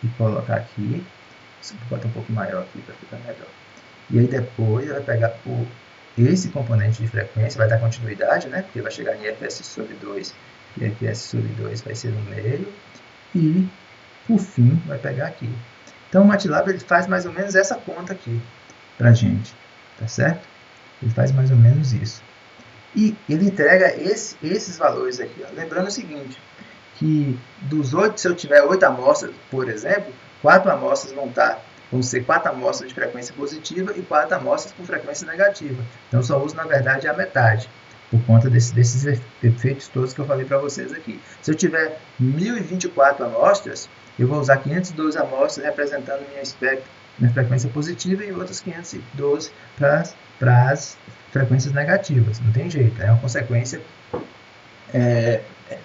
e colocar aqui. Vou botar um pouco maior aqui para ficar melhor. E aí depois ele vai pegar esse componente de frequência, vai dar continuidade, né? Porque vai chegar em Fs sobre 2, e Fs sobre 2 vai ser no meio, e por fim vai pegar aqui. Então o MATLAB ele faz mais ou menos essa conta aqui para a gente, tá certo? Ele faz mais ou menos isso. E ele entrega esses valores aqui. Ó. Lembrando o seguinte, que dos 8, se eu tiver 8 amostras, por exemplo, 4 amostras vão ser 4 amostras de frequência positiva e 4 amostras com frequência negativa. Então, eu só uso, na verdade, a metade, por conta desses efeitos todos que eu falei para vocês aqui. Se eu tiver 1024 amostras, eu vou usar 512 amostras representando minha frequência positiva e outras 512 para as frequências negativas. Não tem jeito, é uma consequência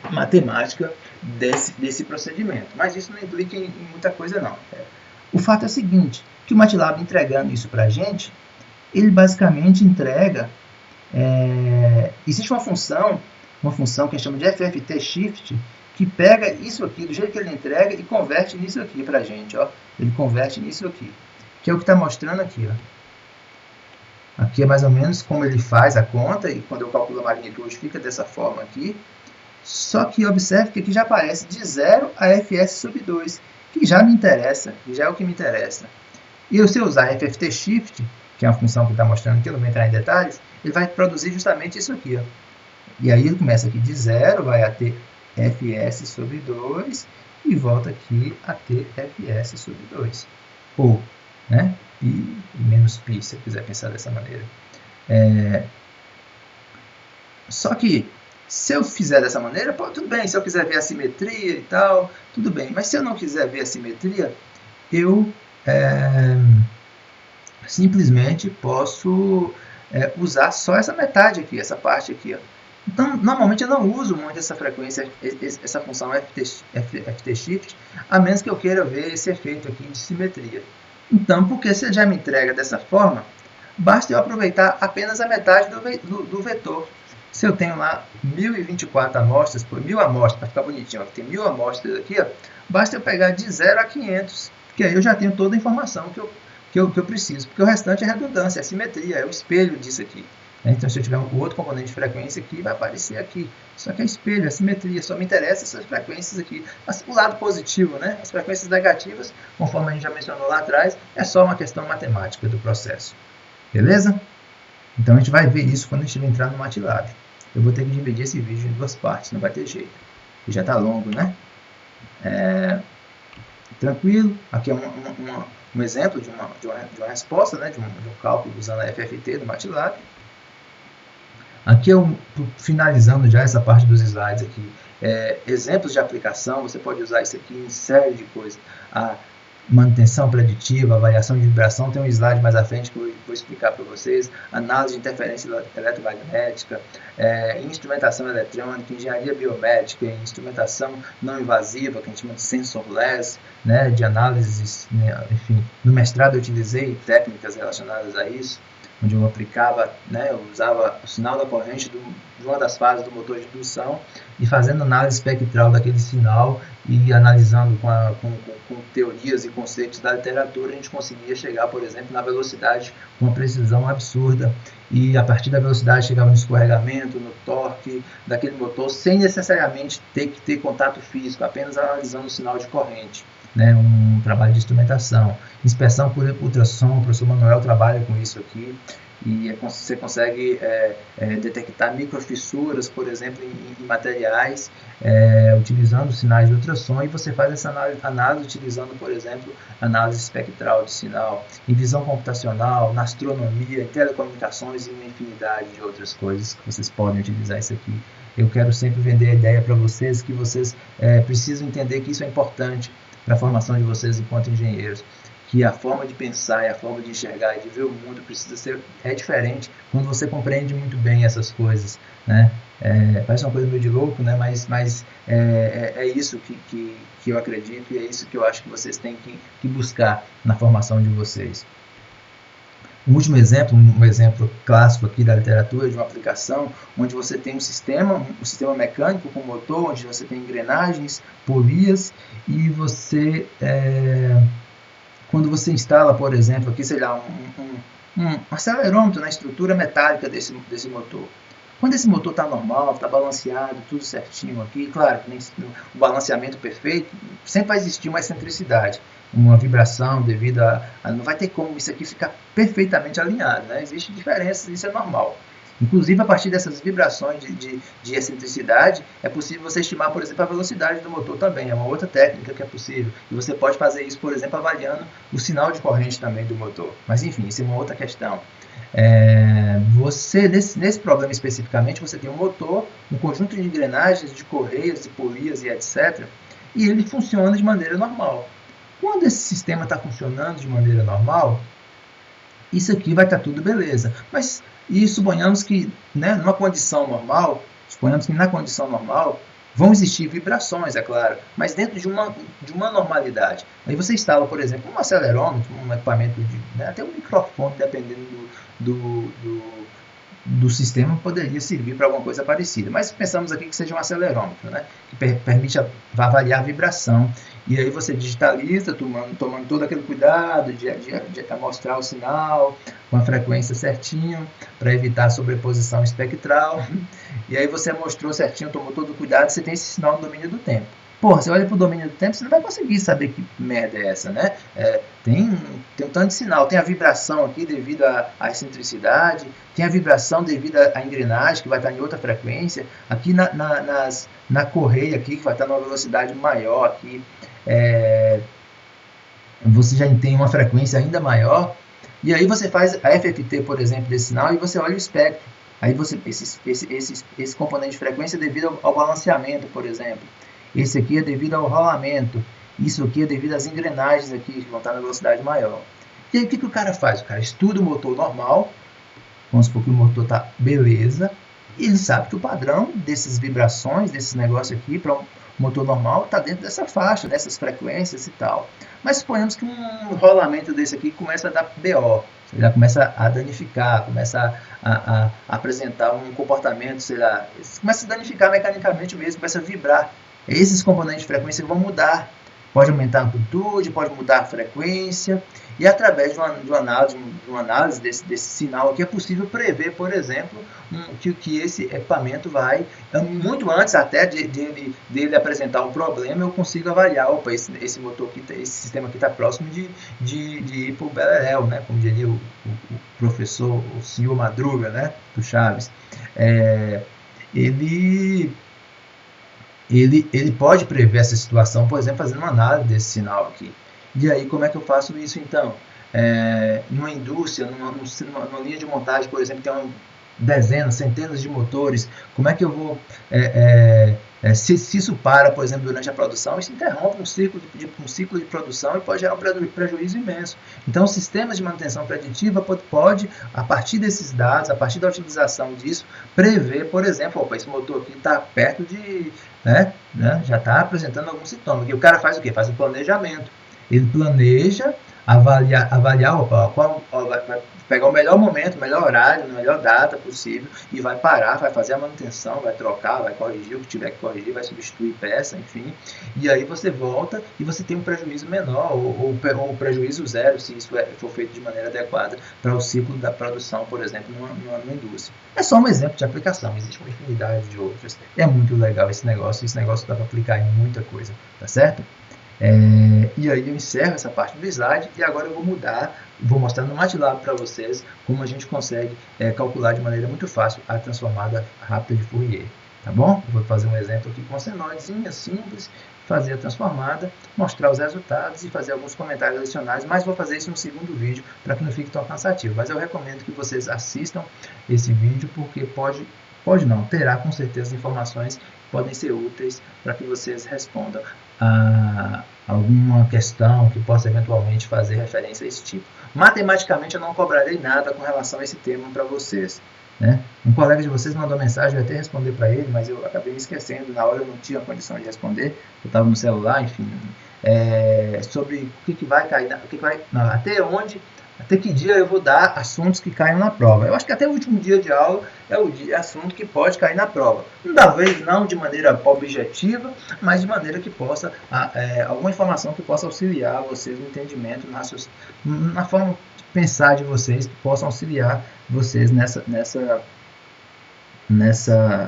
matemática desse procedimento. Mas isso não implica em muita coisa, não. O fato é o seguinte, que o MATLAB entregando isso para a gente, ele basicamente entrega... existe uma função que a gente chama de FFT Shift, que pega isso aqui, do jeito que ele entrega, e converte nisso aqui para a gente. Ó. Ele converte nisso aqui, que é o que está mostrando aqui. Ó. Aqui é mais ou menos como ele faz a conta, e quando eu calculo a magnitude fica dessa forma aqui. Só que observe que aqui já aparece de 0 a Fs sobre 2, que já me interessa, que já é o que me interessa. E se eu usar FFT Shift, que é uma função que está mostrando aqui, eu não vou entrar em detalhes, ele vai produzir justamente isso aqui. Ó. E aí ele começa aqui de 0, vai a ter Fs sobre 2 e volta aqui a ter Fs sobre 2. Ou, né? E menos π, se eu quiser pensar dessa maneira. Só que, se eu fizer dessa maneira, pô, tudo bem. Se eu quiser ver a simetria e tal, tudo bem. Mas se eu não quiser ver a simetria, eu simplesmente posso usar só essa metade aqui, essa parte aqui. Ó. Então, normalmente eu não uso muito essa frequência, essa função FT Shift, a menos que eu queira ver esse efeito aqui de simetria. Então, porque se ele já me entrega dessa forma, basta eu aproveitar apenas a metade do vetor. Se eu tenho lá 1024 amostras, por 1000 amostras, para ficar bonitinho, tem 1000 amostras aqui, ó, basta eu pegar de 0 a 500, que aí eu já tenho toda a informação que eu preciso, porque o restante é redundância, é simetria, é o espelho disso aqui. Então, se eu tiver um outro componente de frequência aqui, vai aparecer aqui. Só que é espelho, é simetria, só me interessa essas frequências aqui. Mas o lado positivo, né? As frequências negativas, conforme a gente já mencionou lá atrás, é só uma questão matemática do processo. Beleza? Então, a gente vai ver isso quando a gente entrar no MATLAB. Eu vou ter que dividir esse vídeo em duas partes, não vai ter jeito. E já está longo, né? Tranquilo. Aqui é um exemplo de uma resposta, né? de um cálculo usando a FFT do MATLAB. Aqui eu, finalizando já essa parte dos slides aqui, exemplos de aplicação, você pode usar isso aqui em série de coisas. A manutenção preditiva, variação de vibração, tem um slide mais à frente que eu vou explicar para vocês, análise de interferência eletromagnética, instrumentação eletrônica, engenharia biomédica, instrumentação não invasiva, que a gente chama de sensorless, né, de análises, né, enfim, no mestrado eu utilizei técnicas relacionadas a isso, onde eu aplicava, né, eu usava o sinal da corrente de uma das fases do motor de indução e fazendo análise espectral daquele sinal e analisando com teorias e conceitos da literatura, a gente conseguia chegar, por exemplo, na velocidade com uma precisão absurda e a partir da velocidade chegava no escorregamento, no torque daquele motor, sem necessariamente ter que ter contato físico, apenas analisando o sinal de corrente. Né, um trabalho de instrumentação, inspeção por ultrassom, o professor Manuel trabalha com isso aqui, e você consegue detectar microfissuras, por exemplo, em materiais, utilizando sinais de ultrassom, e você faz essa análise utilizando, por exemplo, análise espectral de sinal, em visão computacional, na astronomia, em telecomunicações e uma infinidade de outras coisas que vocês podem utilizar isso aqui. Eu quero sempre vender a ideia para vocês que vocês precisam entender que isso é importante para a formação de vocês enquanto engenheiros, que a forma de pensar e a forma de enxergar e de ver o mundo precisa ser diferente quando você compreende muito bem essas coisas, né? Parece uma coisa meio de louco, né? Mas é isso que eu acredito e é isso que eu acho que vocês têm que buscar na formação de vocês. Um último exemplo, um exemplo clássico aqui da literatura de uma aplicação onde você tem um sistema mecânico com motor, onde você tem engrenagens, polias e você, quando você instala, por exemplo, aqui, sei lá, um acelerômetro na estrutura metálica desse motor. Quando esse motor está normal, está balanceado, tudo certinho aqui, claro, o balanceamento perfeito, sempre vai existir uma excentricidade, uma vibração devido a... Não vai ter como isso aqui ficar perfeitamente alinhado, né? Existem diferenças, isso é normal. Inclusive, a partir dessas vibrações de excentricidade, é possível você estimar, por exemplo, a velocidade do motor também. É uma outra técnica que é possível. E você pode fazer isso, por exemplo, avaliando o sinal de corrente também do motor. Mas, enfim, isso é uma outra questão. Você, nesse problema especificamente, você tem um motor, um conjunto de engrenagens, de correias, de polias e etc. E ele funciona de maneira normal. Quando esse sistema está funcionando de maneira normal, isso aqui vai estar tudo beleza. Mas e suponhamos que, né, numa condição normal, na condição normal, vão existir vibrações, é claro, mas dentro de uma normalidade. Aí você instala, por exemplo, um acelerômetro, um equipamento, até um microfone, dependendo do sistema, poderia servir para alguma coisa parecida. Mas pensamos aqui que seja um acelerômetro, né, que permite avaliar a vibração. E aí você digitaliza, tomando todo aquele cuidado de mostrar o sinal com a frequência certinho, para evitar a sobreposição espectral. E aí você mostrou certinho, tomou todo o cuidado, você tem esse sinal no domínio do tempo. Porra, você olha para o domínio do tempo, você não vai conseguir saber que merda é essa, né? Tem um tanto de sinal, tem a vibração aqui devido à excentricidade, tem a vibração devido à engrenagem, que vai estar em outra frequência, aqui na correia aqui, que vai estar numa velocidade maior aqui, você já tem uma frequência ainda maior, e aí você faz a FFT, por exemplo, desse sinal, e você olha o espectro. Aí você, esse componente de frequência é devido ao balanceamento, por exemplo. Esse aqui é devido ao rolamento. Isso aqui é devido às engrenagens aqui, que vão estar na velocidade maior. E aí o que o cara faz? O cara estuda o motor normal, vamos supor que o motor está beleza, e ele sabe que o padrão dessas vibrações, desses negócios aqui, para um motor normal, está dentro dessa faixa, dessas frequências e tal. Mas suponhamos que um rolamento desse aqui começa a dar BO. ele já começa a danificar, começa a apresentar um comportamento, sei lá, começa a danificar mecanicamente mesmo, começa a vibrar. Esses componentes de frequência vão mudar. Pode aumentar a amplitude, pode mudar a frequência, e através de uma análise desse sinal aqui é possível prever, por exemplo, que esse equipamento vai, muito antes até dele apresentar um problema, eu consigo avaliar, opa, esse motor aqui, esse sistema aqui está próximo de ir para o beleléu, né? Como diria o professor, o senhor Madruga, né? Do Chaves. Ele pode prever essa situação, por exemplo, fazendo uma análise desse sinal aqui. E aí, como é que eu faço isso, então? Numa indústria, numa linha de montagem, por exemplo, tem dezenas, centenas de motores, como é que eu vou... se isso para, por exemplo, durante a produção, isso interrompe um ciclo de produção e pode gerar um prejuízo imenso. Então, os sistemas de manutenção preditiva pode, a partir desses dados, a partir da utilização disso, prever, por exemplo, opa, esse motor aqui está perto de... já está apresentando algum sintoma. E o cara faz o quê? Faz um planejamento. Ele planeja, avaliar vai pegar o melhor momento, o melhor horário, a melhor data possível e vai parar, vai fazer a manutenção, vai trocar, vai corrigir o que tiver que corrigir, vai substituir peça, enfim. E aí você volta e você tem um prejuízo menor ou prejuízo zero, se isso for feito de maneira adequada para o ciclo da produção, por exemplo, numa indústria. É só um exemplo de aplicação, existe uma infinidade de outras. É muito legal esse negócio dá para aplicar em muita coisa, tá certo? E aí eu encerro essa parte do slide e agora eu vou mostrar no MATLAB para vocês como a gente consegue calcular de maneira muito fácil a transformada rápida de Fourier, tá bom? Eu vou fazer um exemplo aqui com senoidezinha simples, fazer a transformada, mostrar os resultados e fazer alguns comentários adicionais, mas vou fazer isso no segundo vídeo para que não fique tão cansativo. Mas eu recomendo que vocês assistam esse vídeo porque terá com certeza informações que podem ser úteis para que vocês respondam a alguma questão que possa eventualmente fazer referência a esse tipo. Matematicamente eu não cobrarei nada com relação a esse tema para vocês. Né? Um colega de vocês mandou mensagem, eu ia até responder para ele, mas eu acabei me esquecendo, na hora eu não tinha condição de responder, eu estava no celular, enfim, sobre o que vai cair, até que dia eu vou dar assuntos que caiam na prova. Eu acho que até o último dia de aula é o assunto que pode cair na prova. Talvez não de maneira objetiva, mas de maneira que possa, alguma informação que possa auxiliar vocês no entendimento, na forma de pensar de vocês, que possam auxiliar vocês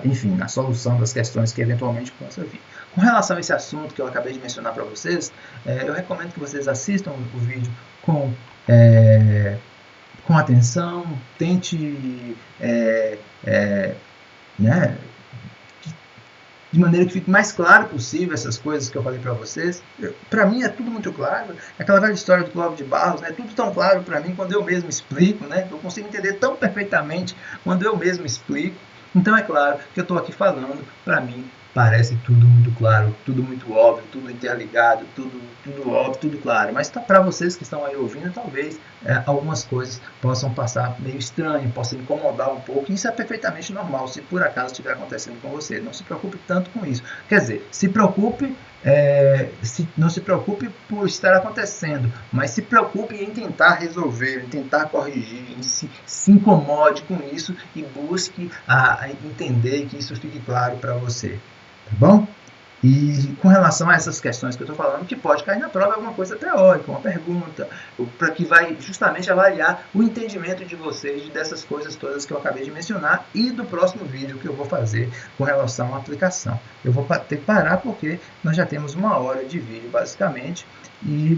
enfim, na solução das questões que eventualmente possam vir. Com relação a esse assunto que eu acabei de mencionar para vocês, eu recomendo que vocês assistam o vídeo com atenção, tente de maneira que fique mais claro possível essas coisas que eu falei para vocês. Para mim é tudo muito claro, aquela velha história do Clóvis de Barros, né? Tudo tão claro para mim quando eu mesmo explico, né? Eu consigo entender tão perfeitamente quando eu mesmo explico. Então é claro que eu estou aqui falando, para mim parece tudo muito claro, tudo muito óbvio, tudo interligado, tudo óbvio, tudo claro. Mas para vocês que estão aí ouvindo, talvez algumas coisas possam passar meio estranho, possam incomodar um pouco. Isso é perfeitamente normal, se por acaso estiver acontecendo com você. Não se preocupe tanto com isso. Quer dizer, não se preocupe por estar acontecendo, mas se preocupe em tentar resolver, em tentar corrigir, em se incomode com isso e busque entender que isso fique claro para você. Tá bom? E com relação a essas questões que eu estou falando, que pode cair na prova é alguma coisa teórica, uma pergunta, para que vai justamente avaliar o entendimento de vocês dessas coisas todas que eu acabei de mencionar e do próximo vídeo que eu vou fazer com relação à aplicação. Eu vou ter que parar porque nós já temos 1 hora de vídeo basicamente e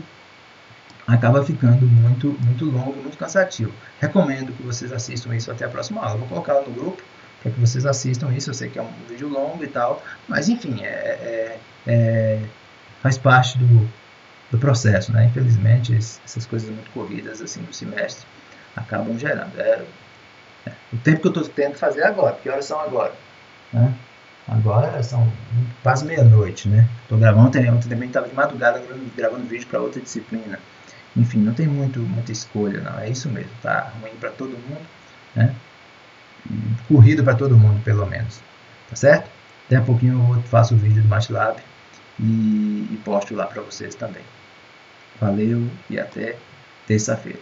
acaba ficando muito, muito longo, muito cansativo. Recomendo que vocês assistam isso até a próxima aula. Vou colocar no grupo para que vocês assistam isso. Eu sei que é um vídeo longo e tal, mas enfim, faz parte do processo, né? Infelizmente, essas coisas muito corridas assim do semestre acabam gerando. O tempo que eu estou tendo fazer agora. Que horas são agora? Né? Agora são quase meia-noite, né? Estou gravando, ontem também estava de madrugada gravando vídeo para outra disciplina. Enfim, não tem muita escolha, não. É isso mesmo, tá ruim para todo mundo, né? Corrido para todo mundo, pelo menos. Tá certo? Daqui a pouquinho eu faço o vídeo do MATLAB e posto lá para vocês também. Valeu e até terça-feira.